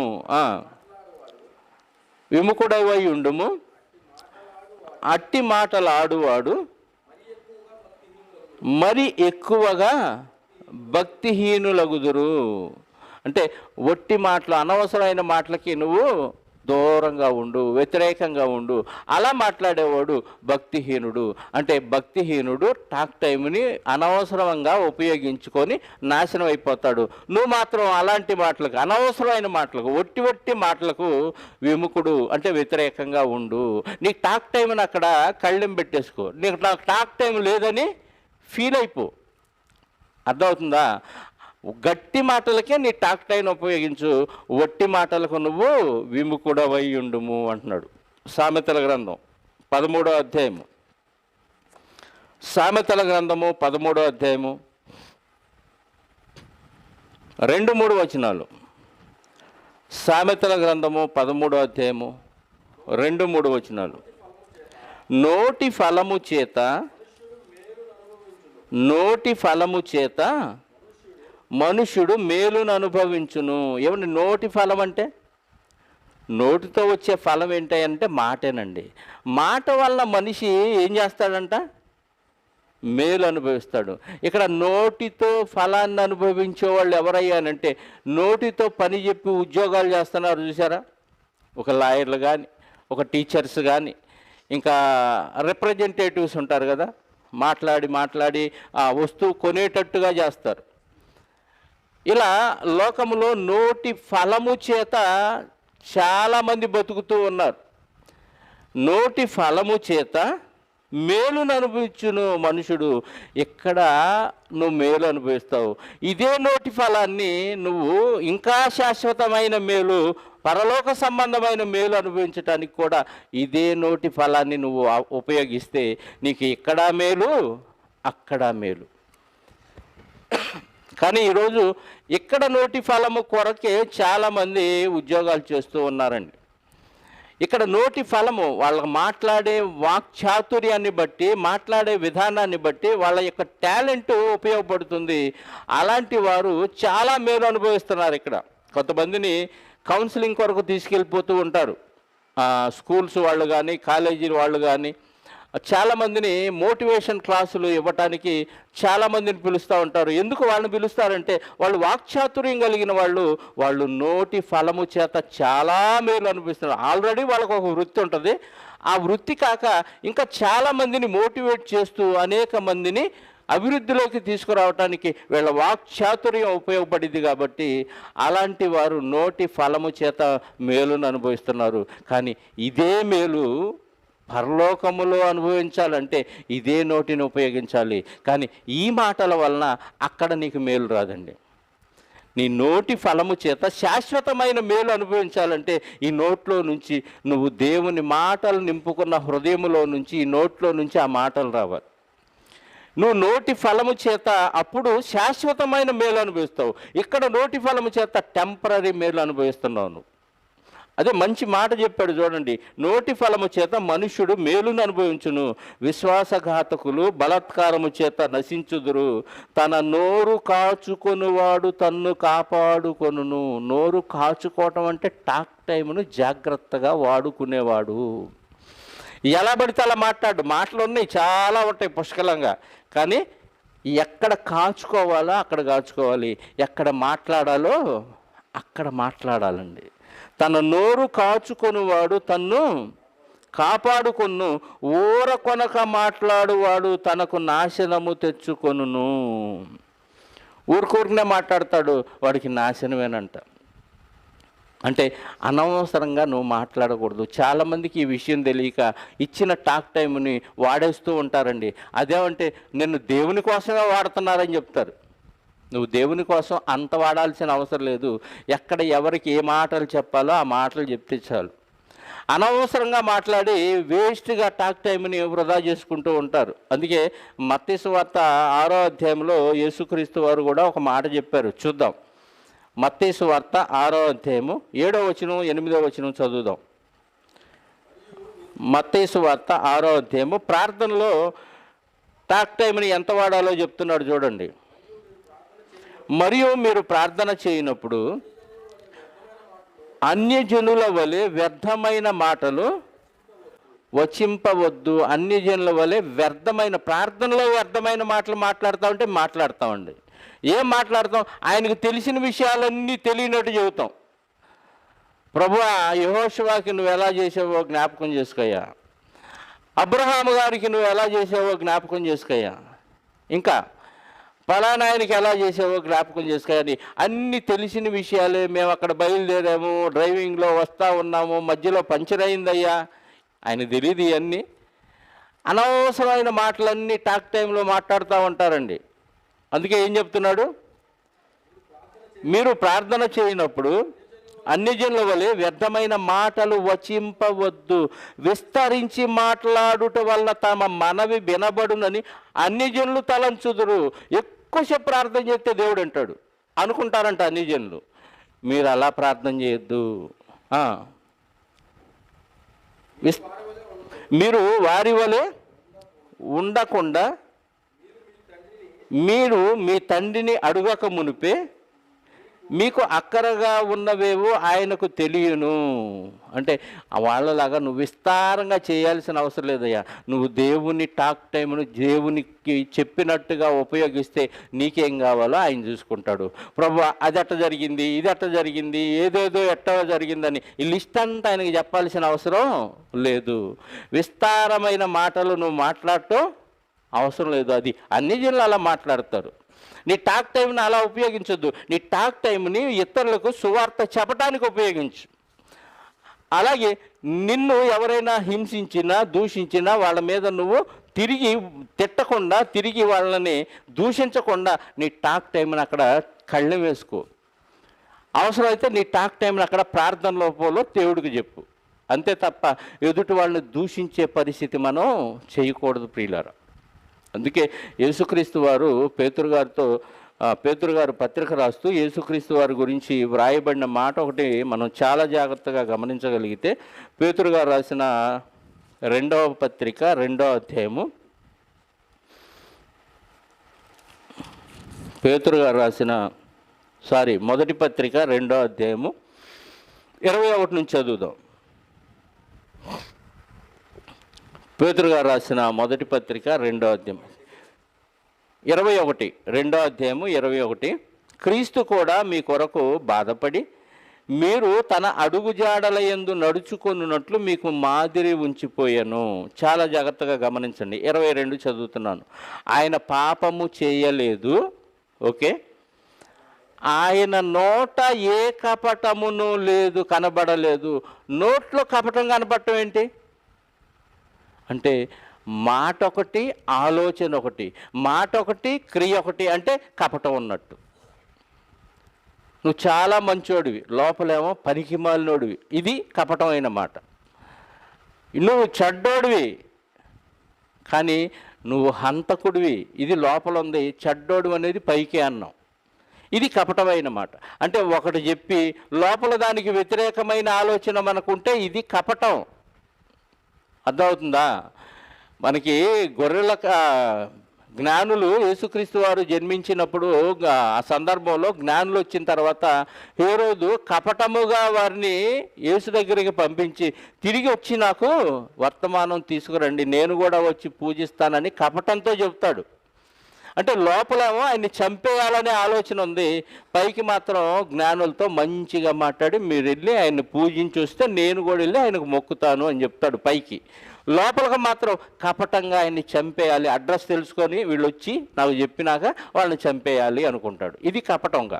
విముఖుడవై ఉండుము. అట్టి మాటలు ఆడువాడు మరి ఎక్కువగా భక్తిహీనులగుదురు. అంటే వట్టి మాటలు, అనవసరమైన మాటలకి నువ్వు దూరంగా ఉండు, వ్యతిరేకంగా ఉండు. అలా మాట్లాడేవాడు భక్తిహీనుడు. అంటే భక్తిహీనుడు టాక్ టైంని అనవసరంగా ఉపయోగించుకొని నాశనం అయిపోతాడు. నువ్వు మాత్రం అలాంటి మాటలకు, అనవసరమైన మాటలకు, వట్టి మాటలకు విముఖుడు అంటే వ్యతిరేకంగా ఉండు. నీకు టాక్ టైంని అక్కడ కళ్ళెం పెట్టేసుకో. నీకు టాక్ టైం లేదని ఫీల్ అయిపో. అర్థమవుతుందా? గట్టి మాటలకే నీ టాక్ టైం ఉపయోగించు, వట్టి మాటలకు నువ్వు విముఖుడవై ఉండుము అంటున్నాడు. సామెతల గ్రంథం 13వ అధ్యాయము, సామెతల గ్రంథము 13వ అధ్యాయము 2-3 వచనాలు. సామెతల గ్రంథము 13వ అధ్యాయము 2-3 వచనాలు. నోటి ఫలము చేత మనుష్యుడు మేలును అనుభవించును. ఏమండి నోటి ఫలం అంటే? నోటితో వచ్చే ఫలం ఏంటంటే మాటేనండి. మాట వల్ల మనిషి ఏం చేస్తాడంట? మేలు అనుభవిస్తాడు. ఇక్కడ నోటితో ఫలాన్ని అనుభవించే వాళ్ళు ఎవరయ్యానంటే నోటితో పని చెప్పి ఉద్యోగాలు చేస్తున్నారు చూసారా? ఒక లాయర్లు కానీ, ఒక టీచర్స్ కానీ, ఇంకా రిప్రజెంటేటివ్స్ ఉంటారు కదా, మాట్లాడి ఆ వస్తువు కొనేటట్టుగా చేస్తారు. ఇలా లోకములో నోటి ఫలము చేత చాలామంది బతుకుతూ ఉన్నారు. నోటి ఫలము చేత మేలును అనుభవించును మనుషుడు. ఎక్కడ నువ్వు మేలు అనుభవిస్తావు. ఇదే నోటి ఫలాన్ని నువ్వు ఇంకా శాశ్వతమైన మేలు, పరలోక సంబంధమైన మేలు అనుభవించడానికి కూడా ఇదే నోటి ఫలాన్ని నువ్వు ఉపయోగిస్తే నీకు ఇక్కడ మేలు, అక్కడ మేలు. కానీ ఈరోజు ఇక్కడ నోటి ఫలము కొరకే చాలామంది ఉద్యోగాలు చేస్తూ ఉన్నారండి. ఇక్కడ నోటి ఫలము వాళ్ళ మాట్లాడే వాక్చాతుర్యాన్ని బట్టి, మాట్లాడే విధానాన్ని బట్టి వాళ్ళ యొక్క టాలెంట్ ఉపయోగపడుతుంది. అలాంటి వారు చాలా మేలు అనుభవిస్తున్నారు. ఇక్కడ కొంతమందిని కౌన్సిలింగ్ కొరకు తీసుకెళ్ళిపోతూ ఉంటారు. స్కూల్స్ వాళ్ళు కానీ, కాలేజీ వాళ్ళు కానీ చాలామందిని మోటివేషన్ క్లాసులు ఇవ్వటానికి చాలామందిని పిలుస్తూ ఉంటారు. ఎందుకు వాళ్ళని పిలుస్తారంటే వాళ్ళు వాక్చాతుర్యం కలిగిన వాళ్ళు నోటి ఫలము చేత చాలా మేలు అనిపిస్తున్నారు. ఆల్రెడీ వాళ్ళకు ఒక వృత్తి ఉంటుంది. ఆ వృత్తి కాక ఇంకా చాలామందిని మోటివేట్ చేస్తూ అనేక మందిని అభివృద్ధిలోకి తీసుకురావటానికి వీళ్ళ వాక్చాతుర్యం ఉపయోగపడింది. కాబట్టి అలాంటి వారు నోటి ఫలము చేత మేలును అనుభవిస్తున్నారు. కానీ ఇదే మేలు పరలోకములో అనుభవించాలంటే ఇదే నోటిని ఉపయోగించాలి. కానీ ఈ మాటల వలన అక్కడ నీకు మేలు రాదండి. నీ నోటి ఫలము చేత శాశ్వతమైన మేలు అనుభవించాలంటే ఈ నోట్లో నుంచి నువ్వు దేవుని మాటలు నింపుకున్న హృదయములో నుంచి, ఈ నోట్లో నుంచి ఆ మాటలు రావాలి. నువ్వు నోటి ఫలము చేత అప్పుడు శాశ్వతమైన మేలు అనుభవిస్తావు. ఇక్కడ నోటి ఫలము చేత టెంపరీ మేలు అనుభవిస్తున్నావు నువ్వు. అదే మంచి మాట చెప్పాడు చూడండి. నోటి ఫలము చేత మనుష్యుడు మేలును అనుభవించును, విశ్వాసఘాతకులు బలాత్కారము చేత నశించుదురు. తన నోరు కాచుకొనువాడు తన్ను కాపాడుకొనును. నోరు కాచుకోవటం అంటే టాక్ టైమును జాగ్రత్తగా వాడుకునేవాడు. ఎలా పడితే అలా మాట్లాడు. మాటలు ఉన్నాయి, చాలా ఉంటాయి పుష్కలంగా. కానీ ఎక్కడ కాచుకోవాలో అక్కడ కాచుకోవాలి, ఎక్కడ మాట్లాడాలో అక్కడ మాట్లాడాలండి. తన నోరు కాచుకొనివాడు తన్ను కాపాడుకొను, ఊర కొనక మాట్లాడువాడు తనకు నాశనము తెచ్చుకొనును. ఊరికూరికనే మాట్లాడతాడు, వాడికి నాశనమేనంట. అంటే అనవసరంగా నువ్వు మాట్లాడకూడదు. చాలామందికి ఈ విషయం తెలియక ఇచ్చిన టాక్ టైంని వాడేస్తూ ఉంటారండి. అదేమంటే నేను దేవుని కోసమే వాడుతున్నారని చెప్తారు. నువ్వు దేవుని కోసం అంత వాడాల్సిన అవసరం లేదు. ఎక్కడ ఎవరికి ఏ మాటలు చెప్పాలో ఆ మాటలు చెప్తే చాలు. అనవసరంగా మాట్లాడి వేస్ట్గా టాక్ టైంని వృధా చేసుకుంటూ ఉంటారు. అందుకే మత్తయి సువార్త 6వ అధ్యాయంలో యేసుక్రీస్తు వారు కూడా ఒక మాట చెప్పారు. చూద్దాం. మత్తయి సువార్త 6వ అధ్యాయము 7వ వచనం 8వ వచనం చదువుదాం. మత్తయి సువార్త 6వ అధ్యాయము ప్రార్థనలో టాక్ టైంని ఎంత వాడాలో చెప్తున్నాడు చూడండి. మరియు మీరు ప్రార్థన చేయనప్పుడు అన్యజనుల వలె వ్యర్థమైన మాటలు వచింపవద్దు. అన్యజనుల వలె వ్యర్థమైన, ప్రార్థనలో వ్యర్థమైన మాటలు మాట్లాడతామండి. ఏం మాట్లాడతాం? ఆయనకు తెలిసిన విషయాలన్నీ తెలియనట్టు చెబుతాం. ప్రభువా, యెహోషువకి నువ్వు ఎలా చేసావో జ్ఞాపకం చేసుకోయ్యా, అబ్రహాము గారికి నువ్వు ఎలా చేసావో జ్ఞాపకం చేసుకోయ్యా, ఇంకా పలానాయనకి ఎలా చేసావో జ్ఞాపకం చేసుకోని అన్నీ తెలిసిన విషయాలే. మేము అక్కడ బయలుదేరాము, డ్రైవింగ్లో వస్తూ ఉన్నాము, మధ్యలో పంచర్ అయిందయ్యా, ఆయన తెలియదు. ఇవన్నీ అనవసరమైన మాటలన్నీ టాక్ టైంలో మాట్లాడుతూ ఉంటారండి. అందుకే ఏం చెప్తున్నాడు? మీరు ప్రార్థన చేయనప్పుడు అన్యజనుల వలె వ్యర్థమైన మాటలు వచింపవద్దు. విస్తరించి మాట్లాడుట వల్ల తమ మనవి వినబడునని అన్యజనులు తలంచుదురు. ఎక్కువసేపు ప్రార్థన చేస్తే దేవుడు అంటాడు అనుకుంటారంట అన్యజనులు. మీరు అలా ప్రార్థన చేయొద్దు. మీరు వారి వలె ఉండకుండా మీరు మీ తండ్రిని అడుగక మునిపే మీకు అక్కరగా ఉన్నవేవో ఆయనకు తెలియను. అంటే వాళ్ళలాగా నువ్వు విస్తారంగా చేయాల్సిన అవసరం లేదయ్యా. నువ్వు దేవుని టాక్ టైంను దేవునికి చెప్పినట్టుగా ఉపయోగిస్తే నీకేం కావాలో ఆయన చూసుకుంటాడు. ప్రభువా, అది ఎట్ట జరిగింది, ఇది ఎట్ట జరిగింది, ఏదేదో ఎట్ట జరిగిందని ఈ లిస్ట్ అంతా ఆయనకి చెప్పాల్సిన అవసరం లేదు. విస్తారమైన మాటలు నువ్వు మాట్లాడటం అవసరం లేదు. అది అన్ని జిల్లాలు అలా మాట్లాడతారు. నీ టాక్ టైంని అలా ఉపయోగించొద్దు. నీ టాక్ టైంని ఇతరులకు సువార్త చెప్పడానికి ఉపయోగించు. అలాగే నిన్ను ఎవరైనా హింసించినా దూషించినా వాళ్ళ మీద నువ్వు తిరిగి తిట్టకుండా, తిరిగి వాళ్ళని దూషించకుండా నీ టాక్ టైంని అక్కడ కళ్ళెం వేసుకో. అవసరమైతే నీ టాక్ టైంని అక్కడ ప్రార్థన లోపంలో దేవుడికి చెప్పు. అంతే తప్ప ఎదుటి వాళ్ళని దూషించే పరిస్థితి మనం చేయకూడదు ప్రియులారా. అందుకే యేసుక్రీస్తు వారు పేతురు గారు పత్రిక రాస్తూ యేసుక్రీస్తు వారి గురించి వ్రాయబడిన మాట ఒకటి మనం చాలా జాగ్రత్తగా గమనించగలిగితే, పేతురు గారు రాసిన 2వ పత్రిక 2వ అధ్యాయము, మొదటి పత్రిక 2వ అధ్యాయము 21 నుంచి చదువుదాం. పేతురు గారు రాసిన మొదటి పత్రిక 2వ అధ్యాయం 2వ అధ్యాయము 21. క్రీస్తు కూడా మీ కొరకు బాధపడి మీరు తన అడుగుజాడల యందు నడుచుకొనున్నట్లు మీకు మాదిరి ఉంచిపోయాను. చాలా జాగ్రత్తగా గమనించండి. 22 చదువుతున్నాను. ఆయన పాపము చేయలేదు. ఓకే. ఆయన నోట ఏ కపటమును లేదు, కనబడలేదు. నోట్లో కపటం కనబడటం ఏంటి అంటే, మాట ఒకటి ఆలోచన ఒకటి, మాట ఒకటి క్రియ ఒకటి, అంటే కపటం ఉన్నట్టు. నువ్వు చాలా మంచోడివి, లోపలేమో పనికి మాలినోడివి, ఇది కపటమైన మాట. నువ్వు చెడ్డోడివి కానీ నువ్వు హంతకుడివి, ఇది లోపల ఉంది. చెడ్డోడు అనేది పైకి అన్నాం, ఇది కపటమైన మాట. అంటే ఒకటి చెప్పి లోపల దానికి వ్యతిరేకమైన ఆలోచన మనకుంటే ఇది కపటం. అర్థమవుతుందా? మనకి జ్ఞానులు యేసుక్రీస్తు వారు జన్మించినప్పుడు ఆ సందర్భంలో జ్ఞానులు వచ్చిన తర్వాత హేరోదు కపటముగా వారిని యేసు దగ్గరికి పంపించి తిరిగి వచ్చి నాకు వర్తమానం తీసుకురండి, నేను కూడా వచ్చి పూజిస్తానని కపటంతో చెప్తాడు. అంటే లోపలేమో ఆయన్ని చంపేయాలనే ఆలోచన ఉంది, పైకి మాత్రం జ్ఞానులతో మంచిగా మాట్లాడి మీరు వెళ్ళి ఆయన్ని పూజించి వస్తే నేను కూడా వెళ్ళి ఆయనకు మొక్కుతాను అని చెప్తాడు పైకి. లోపలికి మాత్రం కపటంగా ఆయన్ని చంపేయాలి, అడ్రస్ తెలుసుకొని వీళ్ళు వచ్చి నాకు చెప్పినాక వాళ్ళని చంపేయాలి అనుకుంటాడు. ఇది కపటంగా.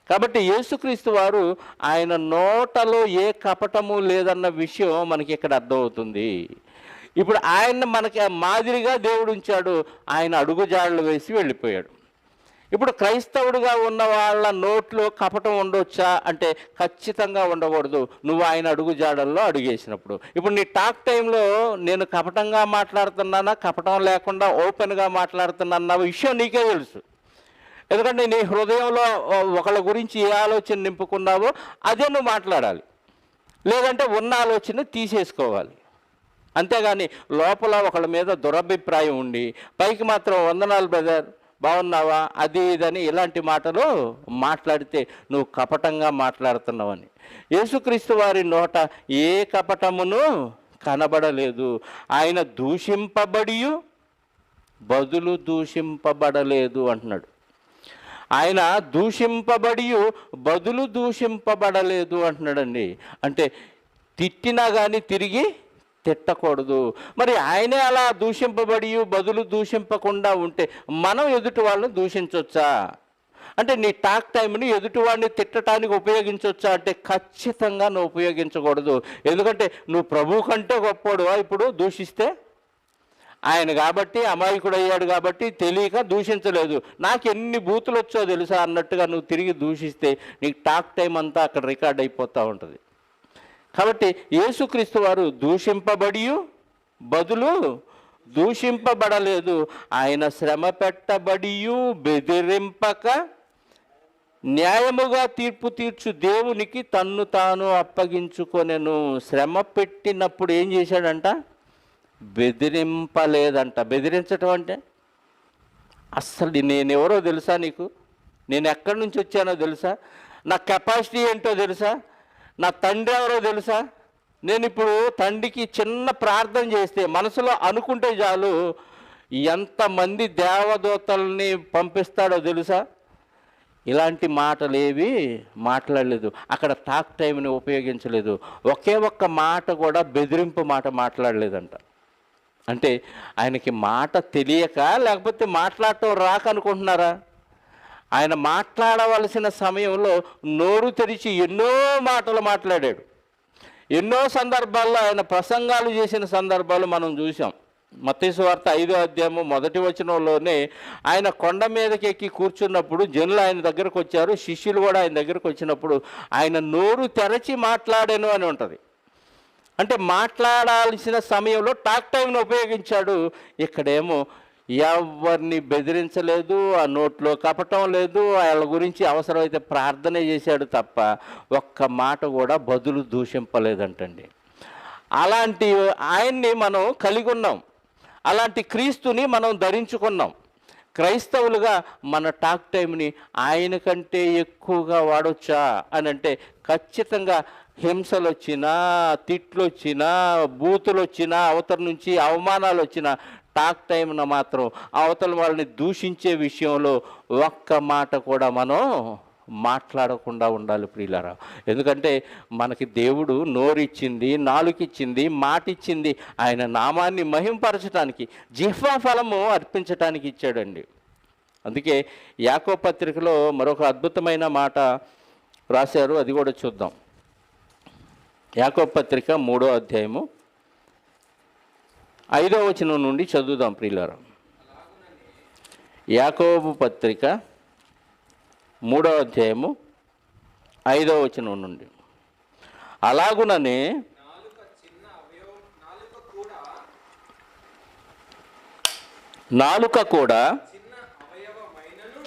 కాబట్టి యేసుక్రీస్తు వారు ఆయన నోటలో ఏ కపటము లేదన్న విషయం మనకి ఇక్కడ అర్థమవుతుంది. ఇప్పుడు ఆయన్ని మనకి మాదిరిగా దేవుడు ఉంచాడు, ఆయన అడుగుజాడలు వేసి వెళ్ళిపోయాడు. ఇప్పుడు క్రైస్తవుడిగా ఉన్న వాళ్ళ నోట్లో కపటం ఉండొచ్చా అంటే ఖచ్చితంగా ఉండకూడదు, నువ్వు ఆయన అడుగుజాడల్లో అడుగేసినప్పుడు. ఇప్పుడు నీ టాక్ టైంలో నేను కపటంగా మాట్లాడుతున్నానా, కపటం లేకుండా ఓపెన్గా మాట్లాడుతున్నా విషయం నీకే తెలుసు. ఎందుకంటే నీ హృదయంలో ఒకళ్ళ గురించి ఏ ఆలోచన నింపుకున్నావో అదే నువ్వు మాట్లాడాలి, లేదంటే ఉన్న ఆలోచన తీసేసుకోవాలి. అంతేగాని లోపల ఒకళ్ళ మీద దురభిప్రాయం ఉండి పైకి మాత్రం వందనాలు బ్రదర్ బాగున్నావా అది ఇదని ఇలాంటి మాటలు మాట్లాడితే నువ్వు కపటంగా మాట్లాడుతున్నావని. యేసుక్రీస్తు వారి నోట ఏ కపటమును కనబడలేదు. ఆయన దూషింపబడి బదులు దూషింపబడలేదు అంటున్నాడు. ఆయన దూషింపబడి బదులు దూషింపబడలేదు అంటున్నాడండి. అంటే తిట్టినా కానీ తిరిగి తిట్టకూడదు. మరి ఆయనే అలా దూషింపబడి బదులు దూషింపకుండా ఉంటే మనం ఎదుటి వాళ్ళని దూషించవచ్చా? అంటే నీ టాక్ టైంని ఎదుటివాడిని తిట్టడానికి ఉపయోగించవచ్చా అంటే ఖచ్చితంగా నువ్వు ఉపయోగించకూడదు. ఎందుకంటే నువ్వు ప్రభువు కంటే గొప్పోడు ఇప్పుడు దూషిస్తే. ఆయన కాబట్టి అమాయకుడు అయ్యాడు కాబట్టి తెలియక దూషించలేదు, నాకు ఎన్ని బూతులు వచ్చో తెలుసా అన్నట్టుగా నువ్వు తిరిగి దూషిస్తే నీకు టాక్ టైం అంతా అక్కడ రికార్డ్ అయిపోతూ ఉంటుంది. కాబట్టి యేసుక్రీస్తు వారు దూషింపబడి బదులు దూషింపబడలేదు. ఆయన శ్రమ పెట్టబడి బెదిరింపక న్యాయముగా తీర్పు తీర్చు దేవునికి తన్ను తాను అప్పగించుకొనెను. శ్రమ పెట్టినప్పుడు ఏం చేశాడంట? బెదిరింపలేదంట. బెదిరించటం అంటే అస్సలు నేనెవరో తెలుసా నీకు, నేను ఎక్కడి నుంచి వచ్చానో తెలుసా, నా కెపాసిటీ ఏంటో తెలుసా, నా తండ్రి ఎవరో తెలుసా, నేను ఇప్పుడు తండ్రికి చిన్న ప్రార్థన చేస్తే మనసులో అనుకుంటే చాలు ఎంతమంది దేవదూతల్ని పంపిస్తాడో తెలుసా. ఇలాంటి మాటలు ఏవి మాట్లాడలేదు, అక్కడ టాక్ టైంని ఉపయోగించలేదు. ఒకే ఒక్క మాట కూడా బెదిరింపు మాట మాట్లాడలేదంట. అంటే ఆయనకి మాట తెలియక లేకపోతే మాట్లాడటం రాక అనుకుంటున్నారా? ఆయన మాట్లాడవలసిన సమయంలో నోరు తెరిచి ఎన్నో మాటలు మాట్లాడాడు. ఎన్నో సందర్భాల్లో ఆయన ప్రసంగాలు చేసిన సందర్భాలు మనం చూసాం. మత్తయి సువార్త 5వ అధ్యాయము 1వ వచనంలోనే ఆయన కొండ మీదకి ఎక్కి కూర్చున్నప్పుడు జనులు ఆయన దగ్గరకు వచ్చారు, శిష్యులు కూడా ఆయన దగ్గరకు వచ్చినప్పుడు ఆయన నోరు తెరచి మాట్లాడాను అని ఉంటుంది. అంటే మాట్లాడాల్సిన సమయంలో టాక్ టైంను ఉపయోగించాడు. ఇక్కడేమో ఎవరిని బెదిరించలేదు, ఆ నోట్లో కపటం లేదు, వాళ్ళ గురించి అవసరమైతే ప్రార్థన చేశాడు తప్ప ఒక్క మాట కూడా బదులు దూషింపలేదంటండి. అలాంటి ఆయన్ని మనం కలిగి ఉన్నాం, అలాంటి క్రీస్తుని మనం ధరించుకున్నాం. క్రైస్తవులుగా మన టాక్ టైంని ఆయన కంటే ఎక్కువగా వాడొచ్చా అని అంటే ఖచ్చితంగా హింసలు వచ్చినా, తిట్లు వచ్చినా, బూతులు వచ్చినా, అవతల నుంచి అవమానాలు వచ్చినా టాక్ టైంన మాత్రం అవతల వాళ్ళని దూషించే విషయంలో ఒక్క మాట కూడా మనం మాట్లాడకుండా ఉండాలి ప్రియులారా. ఎందుకంటే మనకి దేవుడు నోరిచ్చింది, నాలుకిచ్చింది, మాట ఇచ్చింది ఆయన నామాన్ని మహింపరచడానికి, జిహ్వా ఫలము అర్పించడానికి ఇచ్చాడండి. అందుకే యాకోబు పత్రికలో మరొక అద్భుతమైన మాట రాశారు, అది కూడా చూద్దాం. యాకోబు పత్రిక 3వ అధ్యాయము 5వ వచనం నుండి చదువుదాం ప్రియులారా. యాకోబు పత్రిక 3వ అధ్యాయము 5వ వచనం నుండి. అలాగుననే నాలుక కూడా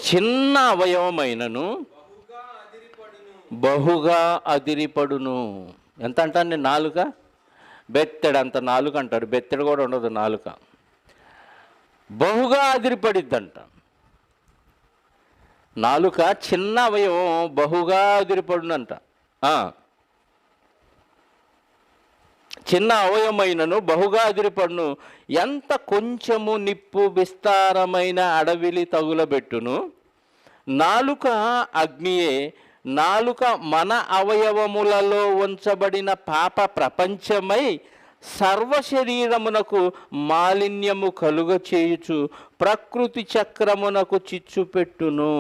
చిన్న అవయవమైనను బహుగా అదిరిపడును. ఎంత అంటాను? నాలుక బెత్తెడు అంత నాలుక అంటారు. బెత్తెడు కూడా ఉండదు నాలుక. బహుగా అదిరిపడిద్దంట. నాలుక చిన్న అవయవం బహుగా అదిరిపడునంట. చిన్న అవయవమైనను బహుగా అదిరిపడును. ఎంత కొంచెము నిప్పు విస్తారమైన అడవిలి తగులబెట్టును. నాలుక అగ్నియే. నాలుక మన అవయవములలో ఉంచబడిన పాప ప్రపంచమై సర్వ శరీరమునకు మాలిన్యము కలుగ చేయుచు ప్రకృతి చక్రమునకు చిచ్చు పెట్టును.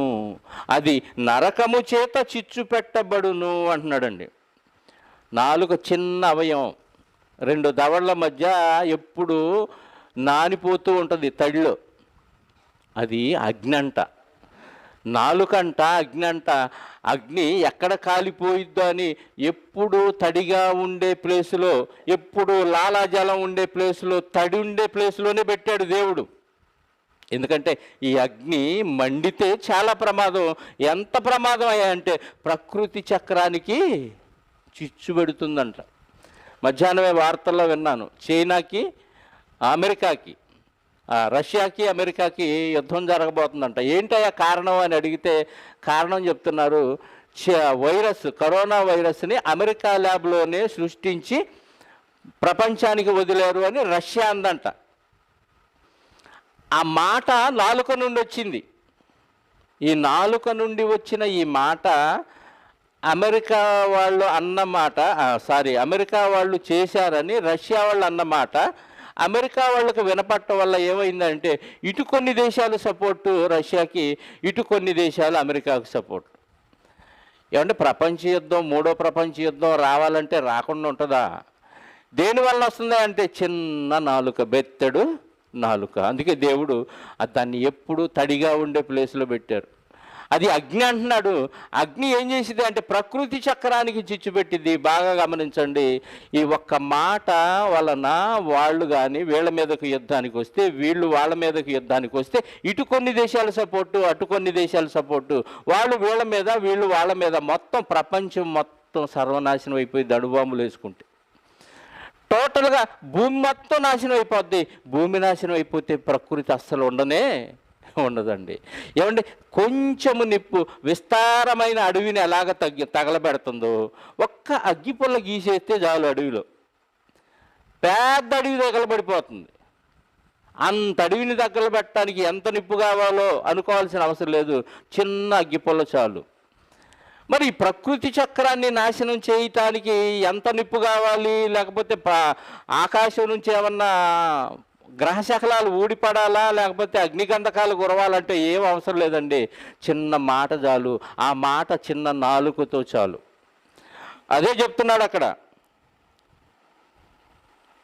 అది నరకము చేత చిచ్చు పెట్టబడును అంటున్నాడండి. నాలుక చిన్న అవయవం, రెండు దవడల మధ్య ఎప్పుడు నానిపోతూ ఉంటుంది తడిలో. అది అగ్ని అంట. నాలుకంట అగ్ని అంట. అగ్ని ఎక్కడ కాలిపోయిద్దో అని ఎప్పుడు తడిగా ఉండే ప్లేసులో, ఎప్పుడు లాలాజలం ఉండే ప్లేసులో, తడి ఉండే ప్లేసులోనే పెట్టాడు దేవుడు. ఎందుకంటే ఈ అగ్ని మండితే చాలా ప్రమాదం. ఎంత ప్రమాదం అయ్యాయంటే ప్రకృతి చక్రానికి చిచ్చు పెడుతుందంట. మధ్యాహ్నమే వార్తల్లో విన్నాను, చైనాకి అమెరికాకి, రష్యాకి అమెరికాకి యుద్ధం జరగబోతుందంట. ఏంటయ్యా కారణం అని అడిగితే కారణం చెప్తున్నారు. వైరస్, కరోనా వైరస్ని అమెరికా ల్యాబ్లోనే సృష్టించి ప్రపంచానికి వదిలేరు అని రష్యా అందంట. ఆ మాట నాలుక నుండి వచ్చింది. ఈ నాలుక నుండి వచ్చిన ఈ మాట అమెరికా వాళ్ళు అన్నమాట, అమెరికా వాళ్ళు చేశారని రష్యా వాళ్ళు అన్నమాట అమెరికా వాళ్ళకు వినపట్టడం వల్ల ఏమైందంటే ఇటు కొన్ని దేశాలు సపోర్టు రష్యాకి, ఇటు కొన్ని దేశాలు అమెరికాకు సపోర్ట్. ఏమంటే ప్రపంచ యుద్ధం, మూడో ప్రపంచ యుద్ధం రావాలంటే రాకుండా ఉంటుందా? దేనివల్ల వస్తుందా అంటే చిన్న నాలుక, బెత్తడు నాలుక. అందుకే దేవుడు దాన్ని ఎప్పుడు తడిగా ఉండే ప్లేస్లో పెట్టారు. అది అగ్ని అంటున్నాడు. అగ్ని ఏం చేసింది అంటే ప్రకృతి చక్రానికి చిచ్చు పెట్టింది. బాగా గమనించండి. ఈ ఒక్క మాట వలన వాళ్ళు కానీ వీళ్ళ మీదకు యుద్ధానికి వస్తే, వీళ్ళు వాళ్ళ మీదకు యుద్ధానికి వస్తే, ఇటు కొన్ని దేశాల సపోర్టు, అటు కొన్ని దేశాల సపోర్టు, వాళ్ళు వీళ్ళ మీద, వీళ్ళు వాళ్ళ మీద, మొత్తం ప్రపంచం మొత్తం సర్వనాశనం అయిపోయింది. అణుబాంబులు వేసుకుంటే టోటల్గా భూమి మొత్తం నాశనం అయిపోద్ది. భూమి నాశనం అయిపోతే ప్రకృతి అస్సలు ఉండదండి. ఏమంటే కొంచెము నిప్పు విస్తారమైన అడవిని ఎలాగ తగలబెడుతుందో, ఒక్క అగ్గిపుల్ల గీసేస్తే చాలు అడవిలో పెద్ద అడవి తగలబడిపోతుంది. అంత అడవిని తగలబెట్టడానికి ఎంత నిప్పు కావాలో అనుకోవాల్సిన అవసరం లేదు, చిన్న అగ్గిపుల్ల చాలు. మరి ప్రకృతి చక్రాన్ని నాశనం చేయటానికి ఎంత నిప్పు కావాలి? లేకపోతే ఆకాశం నుంచి ఏమన్నా గ్రహశకలాలు ఊడిపడాలా, లేకపోతే అగ్నిగంధకాలు కురవాలంటే ఏం అవసరం లేదండి. చిన్న మాట చాలు. ఆ మాట చిన్న నాలుకతో చాలు. అదే చెప్తున్నాడు అక్కడ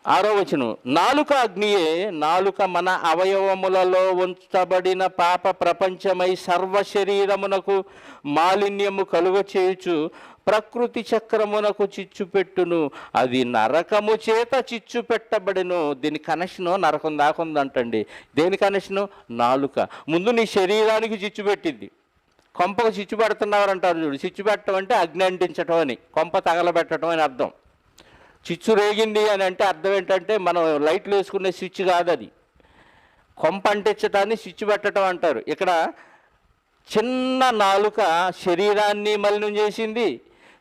6వ వచనం. నాలుక అగ్నియే. నాలుక మన అవయవములలో ఉంచబడిన పాప ప్రపంచమై సర్వ శరీరమునకు మాలిన్యము కలుగ చేయుచు ప్రకృతి చక్రమునకు చిచ్చు పెట్టును. అది నరకము చేత చిచ్చు పెట్టబడిను. దీని కనెక్షను నరకం దాకుందంటండి. దేని కనెక్షను? నాలుక. ముందు నీ శరీరానికి చిచ్చు పెట్టింది. కొంపకు చిచ్చు పెడుతున్నారంటారు చూడు. చిచ్చు పెట్టడం అంటే అగ్ని అంటించటం అని, కొంప తగలబెట్టడం అని అర్థం. చిచ్చు రేగింది అని అంటే అర్థం ఏంటంటే మనం లైట్లు వేసుకునే స్విచ్ కాదు అది. కొంప అంటించటాన్ని స్విచ్ పెట్టడం అంటారు. ఇక్కడ చిన్న నాలుక శరీరాన్ని మలినం చేసింది,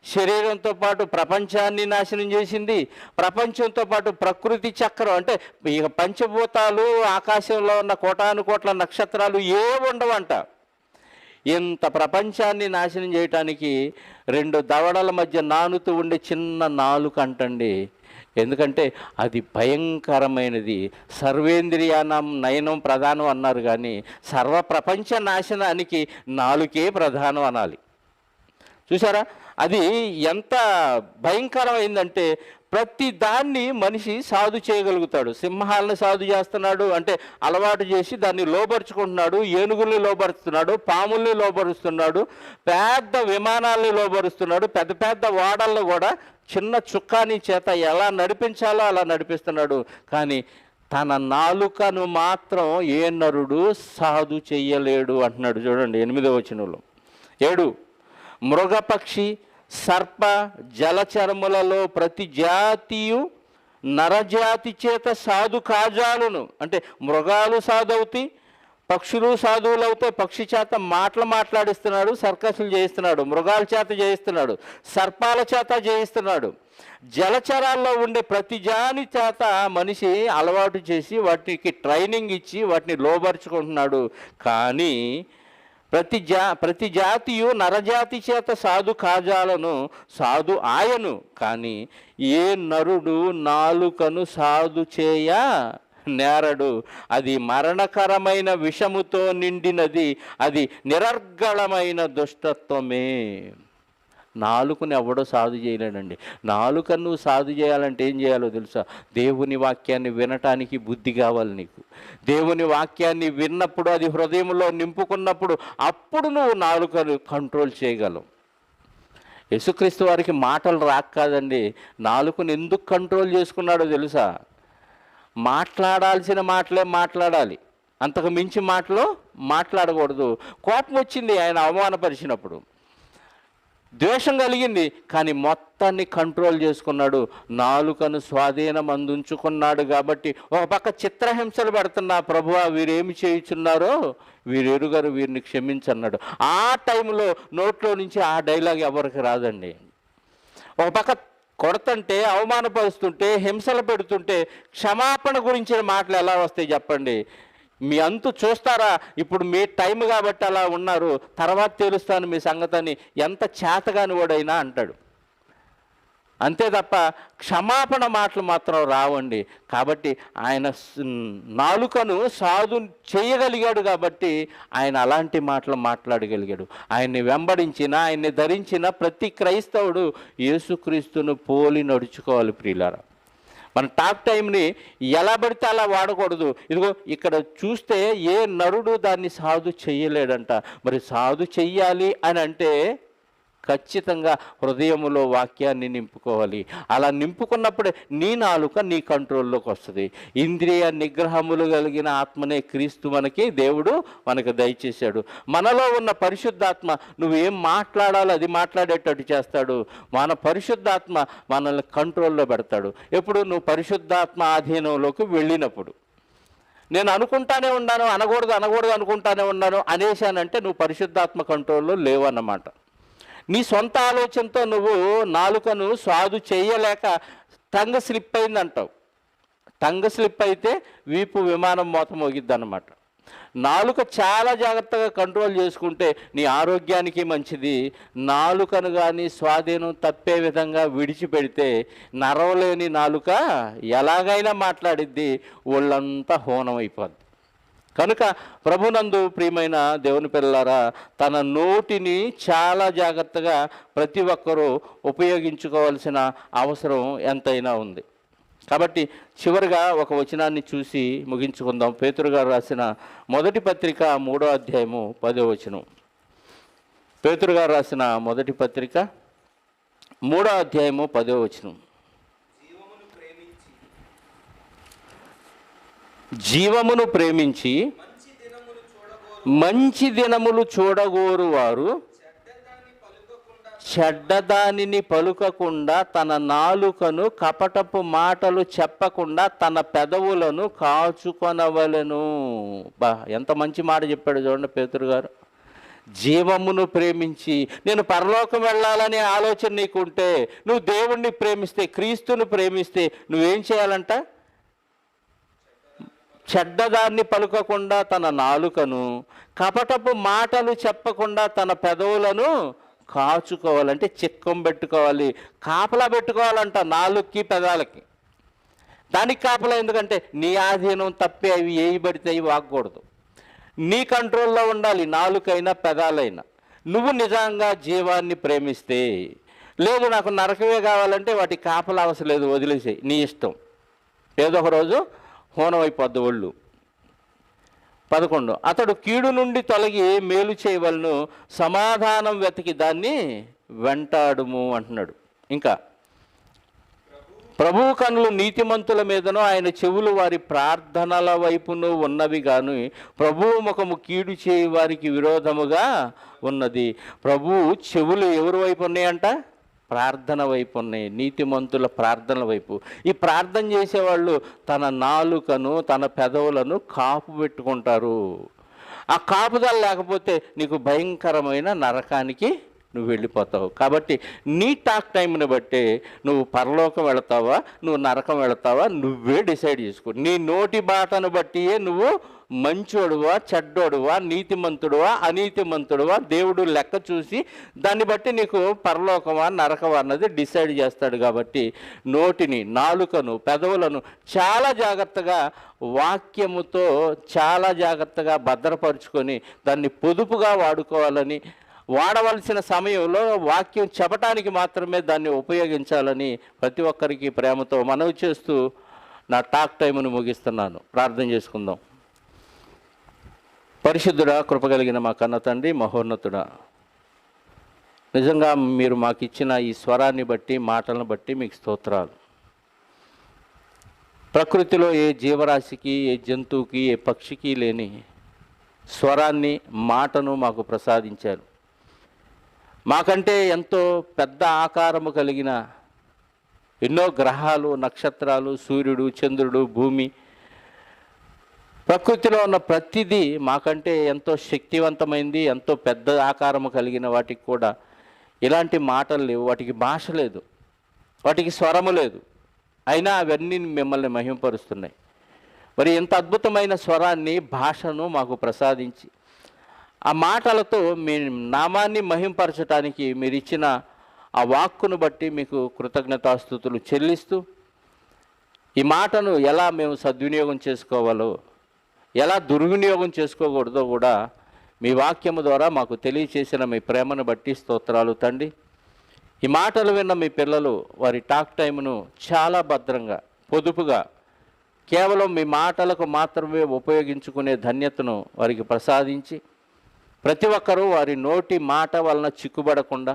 శరీరంతో పాటు ప్రపంచాన్ని నాశనం చేసింది, ప్రపంచంతో పాటు ప్రకృతి చక్రం అంటే ఇక పంచభూతాలు, ఆకాశంలో ఉన్న కోటాను కోట్ల నక్షత్రాలు ఏ ఉండవంట. ఇంత ప్రపంచాన్ని నాశనం చేయటానికి రెండు దవడల మధ్య నానుతూ ఉండే చిన్న నాలుక అంటండి. ఎందుకంటే అది భయంకరమైనది. సర్వేంద్రియానం నయనం ప్రధానం అన్నారు, కానీ సర్వ ప్రపంచ నాశనానికి నాలుకే ప్రధానం అనాలి. చూసారా అది ఎంత భయంకరమైందంటే ప్రతి దాన్ని మనిషి సాధు చేయగలుగుతాడు. సింహాలను సాధు చేస్తున్నాడు అంటే అలవాటు చేసి దాన్ని లోబరుచుకుంటున్నాడు. ఏనుగుల్ని లోబరుస్తున్నాడు, పాముల్ని లోబరుస్తున్నాడు, పెద్ద విమానాల్ని లోబరుస్తున్నాడు, పెద్ద పెద్ద ఓడలను కూడా చిన్న చుక్కాని చేత ఎలా నడిపించాలో అలా నడిపిస్తున్నాడు. కానీ తన నాలుకను మాత్రం ఏ నరుడు సాధు చెయ్యలేడు అంటున్నాడు. చూడండి 8వ వచనంలో. 7 మృగపక్షి సర్ప జలచరములలో ప్రతి జాతియు నరజాతి చేత సాధు కాజాలను, అంటే మృగాలు సాధవుతాయి, పక్షులు సాధువులు అవుతాయి. పక్షి చేత మాట్లాడిస్తున్నాడు, సర్కస్లు చేయిస్తున్నాడు, మృగాల చేత చేయిస్తున్నాడు, సర్పాల చేత చేయిస్తున్నాడు. జలచరాల్లో ఉండే ప్రతి జాని చేత మనిషి అలవాటు చేసి వాటికి ట్రైనింగ్ ఇచ్చి వాటిని లోబరుచుకుంటున్నాడు. కానీ ప్రతి జాతియు నరజాతి చేత సాధు కాజాలను సాధు ఆయను. కానీ ఏ నరుడు నాలుకను సాధు చేయ నేరడు, అది మరణకరమైన విషముతో నిండినది, అది నిరర్గళమైన దుష్టత్వమే. నాలుకను ఎవడో సాధు చేయలేడండి. నాలుకను నువ్వు సాధు చేయాలంటే ఏం చేయాలో తెలుసా? దేవుని వాక్యాన్ని వినటానికి బుద్ధి కావాలి నీకు. దేవుని వాక్యాన్ని విన్నప్పుడు, అది హృదయంలో నింపుకున్నప్పుడు, అప్పుడు నువ్వు నాలుకను కంట్రోల్ చేయగలవు. యేసుక్రీస్తు వారికి మాటలు రాక కాదండి, నాలుకను ఎందుకు కంట్రోల్ చేసుకున్నాడో తెలుసా? మాట్లాడాల్సిన మాటలే మాట్లాడాలి, అంతకు మించి మాటలు మాట్లాడకూడదు. కోపం వచ్చింది ఆయన అవమానపరిచినప్పుడు, ద్వేషం కలిగింది, కానీ మొత్తాన్ని కంట్రోల్ చేసుకున్నాడు. నాలుకను స్వాధీనం అందించుకున్నాడు. కాబట్టి ఒక పక్క చిత్రహింసలు పెడుతున్నా, ప్రభువా వీరేమి చేయుచున్నారో వీరెరుగరు, వీరిని క్షమించన్నాడు. ఆ టైంలో నోట్లో నుంచి ఆ డైలాగ్ ఎవరికి రాదండి. ఒక పక్క కొడుతుంటే, అవమానపరుస్తుంటే, హింసలు పెడుతుంటే క్షమాపణ గురించిన మాటలు ఎలా వస్తాయి చెప్పండి? మీ అంతు చూస్తారా? ఇప్పుడు మీ టైం కాబట్టి అలా ఉన్నారు, తర్వాత తెలుస్తాను మీ సంగతిని ఎంత చేతగాని వాడైనా అంటాడు. అంతే తప్ప క్షమాపణ మాటలు మాత్రం రావండి. కాబట్టి ఆయన నాలుకను సాధు చేయగలిగాడు కాబట్టి ఆయన అలాంటి మాటలు మాట్లాడగలిగాడు. ఆయన్ని వెంబడించిన, ఆయన్ని ధరించిన ప్రతి క్రైస్తవుడు యేసుక్రీస్తును పోలి నడుచుకోవాలి ప్రియులారా. మన టాక్ టైంని ఎలా పడితే అలా వాడకూడదు. ఇదిగో ఇక్కడ చూస్తే ఏ నరుడు దాన్ని సాధు చెయ్యలేడంట. మరి సాధు చెయ్యాలి అని అంటే ఖచ్చితంగా హృదయములో వాక్యాన్ని నింపుకోవాలి. అలా నింపుకున్నప్పుడే నీ నాలుక నీ కంట్రోల్లోకి వస్తుంది. ఇంద్రియ నిగ్రహములు కలిగిన ఆత్మనే క్రీస్తు దేవుడు మనకు దయచేశాడు. మనలో ఉన్న పరిశుద్ధాత్మ నువ్వేం మాట్లాడాలో అది మాట్లాడేటట్టు చేస్తాడు. మన పరిశుద్ధాత్మ మనల్ని కంట్రోల్లో పెడతాడు. ఎప్పుడు నువ్వు పరిశుద్ధాత్మ ఆధీనంలోకి వెళ్ళినప్పుడు. నేను అనుకుంటానే ఉన్నాను, అనకూడదు అనుకుంటానే ఉన్నాను అనేసానంటే నువ్వు పరిశుద్ధాత్మ కంట్రోల్లో లేవన్నమాట. నీ సొంత ఆలోచనతో నువ్వు నాలుకను సాధు చేయలేక టంగ్ స్లిప్ అయిందంటావు. టంగ్ స్లిప్ అయితే వీపు విమానం మోత మోగిద్ది అన్నమాట. నాలుక చాలా జాగ్రత్తగా కంట్రోల్ చేసుకుంటే నీ ఆరోగ్యానికి మంచిది. నాలుకను కానీ స్వాధీనం తప్పే విధంగా విడిచిపెడితే నరవలేని నాలుక ఎలాగైనా మాట్లాడిద్ది, ఒళ్ళంతా హోనం అయిపోద్ది. కనుక ప్రభునందు ప్రియమైన దేవుని పిల్లలారా, తన నోటిని చాలా జాగ్రత్తగా ప్రతి ఒక్కరూ ఉపయోగించుకోవాల్సిన అవసరం ఎంతైనా ఉంది. కాబట్టి చివరిగా ఒక వచనాన్ని చూసి ముగించుకుందాం. పేతురు గారు రాసిన మొదటి పత్రిక 3వ అధ్యాయము 10వ వచనం. పేతురు గారు రాసిన మొదటి పత్రిక 3వ అధ్యాయము 10వ వచనం. జీవమును ప్రేమించి మంచి దినములు చూడగోరు వారు చెడ్డదానిని పలుకకుండా, తన నాలుకను కపటపు మాటలు చెప్పకుండా తన పెదవులను కాచుకొనవలెను. ఎంత మంచి మాట చెప్పాడు చూడండి పేతురు గారు. జీవమును ప్రేమించి, నేను పరలోకం వెళ్ళాలనే ఆలోచన నీకుంటే, నువ్వు దేవుణ్ణి ప్రేమిస్తే, క్రీస్తును ప్రేమిస్తే నువ్వేం చేయాలంట? చెడ్డదాన్ని పలుకకుండా తన నాలుకను, కపటపు మాటలు చెప్పకుండా తన పెదవులను కాచుకోవాలంటే చిక్కం పెట్టుకోవాలి, కాపలా పెట్టుకోవాలంట నాలుగుకి పెదాలకి. దానికి కాపలా ఎందుకంటే నీ ఆధీనం తప్పే అవి ఏవి పడితే అవి వాగకూడదు. నీ కంట్రోల్లో ఉండాలి నాలుకైనా పెదాలైనా. నువ్వు నిజంగా జీవాన్ని ప్రేమిస్తే, లేదు నాకు నరకమే కావాలంటే వాటి కాపలా అవసరం లేదు, వదిలేసేయి, నీ ఇష్టం. ఏదో ఒక రోజు హోనం అయిపోద్ది ఒళ్ళు. 11 అతడు కీడు నుండి తొలగి మేలు చేయవలను, సమాధానం వెతికి దాన్ని వెంటాడుము అంటున్నాడు. ఇంకా ప్రభువు కన్నులు నీతిమంతుల మీదను, ఆయన చెవులు వారి ప్రార్థనల వైపును ఉన్నవి గాని ప్రభువు ముఖము కీడు చేయి వారికి విరోధముగా ఉన్నది. ప్రభువు చెవులు ఎవరి వైపు ఉన్నాయంట? ప్రార్థన వైపు ఉన్నాయి, నీతిమంతుల ప్రార్థనల వైపు. ఈ ప్రార్థన చేసేవాళ్ళు తన నాలుకను తన పెదవులను కాపు పెట్టుకుంటారు. ఆ కాపుదల లేకపోతే నీకు భయంకరమైన నరకానికి నువ్వు వెళ్ళిపోతావు. కాబట్టి నీ టాక్ టైంని బట్టి నువ్వు పరలోకం వెళతావా, నువ్వు నరకం వెళతావా, నువ్వే డిసైడ్ చేసుకో. నీ నోటి బాటను బట్టియే నువ్వు మంచోడువా, చెడ్డోడువా, నీతిమంతుడువా, అనీతిమంతుడువా దేవుడు లెక్క చూసి దాన్ని బట్టి నీకు పరలోకమా నరకమా అన్నది డిసైడ్ చేస్తాడు. కాబట్టి నోటిని, నాలుకను, పెదవులను చాలా జాగ్రత్తగా వాక్యముతో చాలా జాగ్రత్తగా భద్రపరుచుకొని దాన్ని పొదుపుగా వాడుకోవాలని, వాడవలసిన సమయంలో వాక్యం చెప్పటానికి మాత్రమే దాన్ని ఉపయోగించాలని ప్రతి ఒక్కరికి ప్రేమతో మనవి చేస్తూ నా టాక్ టైంను ముగిస్తున్నాను. ప్రార్థన చేసుకుందాం. పరిశుద్ధుడా, కృపగలిగిన మా కన్న తండ్రి, మహోన్నతుడా, నిజంగా మీరు మాకు ఇచ్చిన ఈ స్వరాన్ని బట్టి, మాటలను బట్టి మీకు స్తోత్రాలు. ప్రకృతిలో ఏ జీవరాశికి, ఏ జంతువుకి, ఏ పక్షికి లేని స్వరాన్ని, మాటను మాకు ప్రసాదించారు. మాకంటే ఎంతో పెద్ద ఆకారము కలిగిన ఎన్నో గ్రహాలు, నక్షత్రాలు, సూర్యుడు, చంద్రుడు, భూమి, ప్రకృతిలో ఉన్న ప్రతిదీ మాకంటే ఎంతో శక్తివంతమైంది, ఎంతో పెద్ద ఆకారము కలిగిన వాటికి కూడా ఇలాంటి మాటలు లేవు, వాటికి భాష లేదు, వాటికి స్వరము లేదు. అయినా అవన్నీ మిమ్మల్ని మహిమపరుస్తున్నాయి. మరి ఎంత అద్భుతమైన స్వరాన్ని, భాషను మాకు ప్రసాదించి ఆ మాటలతో మీ నామాన్ని మహింపరచడానికి మీరు ఇచ్చిన ఆ వాక్కును బట్టి మీకు కృతజ్ఞతాస్తుతులు చెల్లిస్తూ, ఈ మాటను ఎలా మేము సద్వినియోగం చేసుకోవాలో, ఎలా దుర్వినియోగం చేసుకోకూడదో కూడా మీ వాక్యము ద్వారా మాకు తెలియచేసిన మీ ప్రేమను బట్టి స్తోత్రాలు తండ్రి. ఈ మాటలు విన్న మీ పిల్లలు వారి టాక్ టైమును చాలా భద్రంగా, పొదుపుగా, కేవలం మీ మాటలకు మాత్రమే ఉపయోగించుకునే ధన్యతను వారికి ప్రసాదించి, ప్రతి ఒక్కరూ వారి నోటి మాట వలన చిక్కుబడకుండా,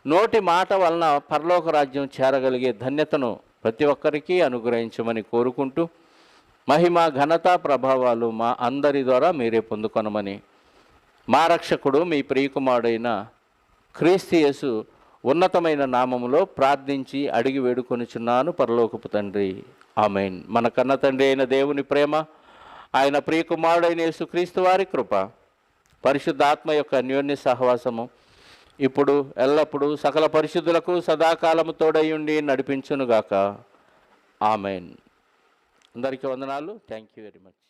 నోటి మాట వలన పరలోక రాజ్యం చేరగలిగే ధన్యతను ప్రతి ఒక్కరికి అనుగ్రహించమని కోరుకుంటూ, మహిమ, ఘనత, ప్రభావాలు మా అందరి ద్వారా మీరే పొందుకొనమని మా రక్షకుడు మీ ప్రియకుమారుడైన క్రీస్తు యేసు ఉన్నతమైన నామములో ప్రార్థించి అడిగి వేడుకొనుచున్నాను పరలోకపు తండ్రి. ఆమేన్. మన కన్న తండ్రి అయిన దేవుని ప్రేమ, ఆయన ప్రియకుమారుడైన యేసుక్రీస్తు వారి కృప, పరిశుద్ధాత్మ యొక్క అన్యోన్య సహవాసము ఇప్పుడు ఎల్లప్పుడూ సకల పరిశుద్ధులకు సదాకాలము తోడయుండి నడిపించునుగాక. ఆమేన్. అందరికీ వందనాలు. Thank you very much.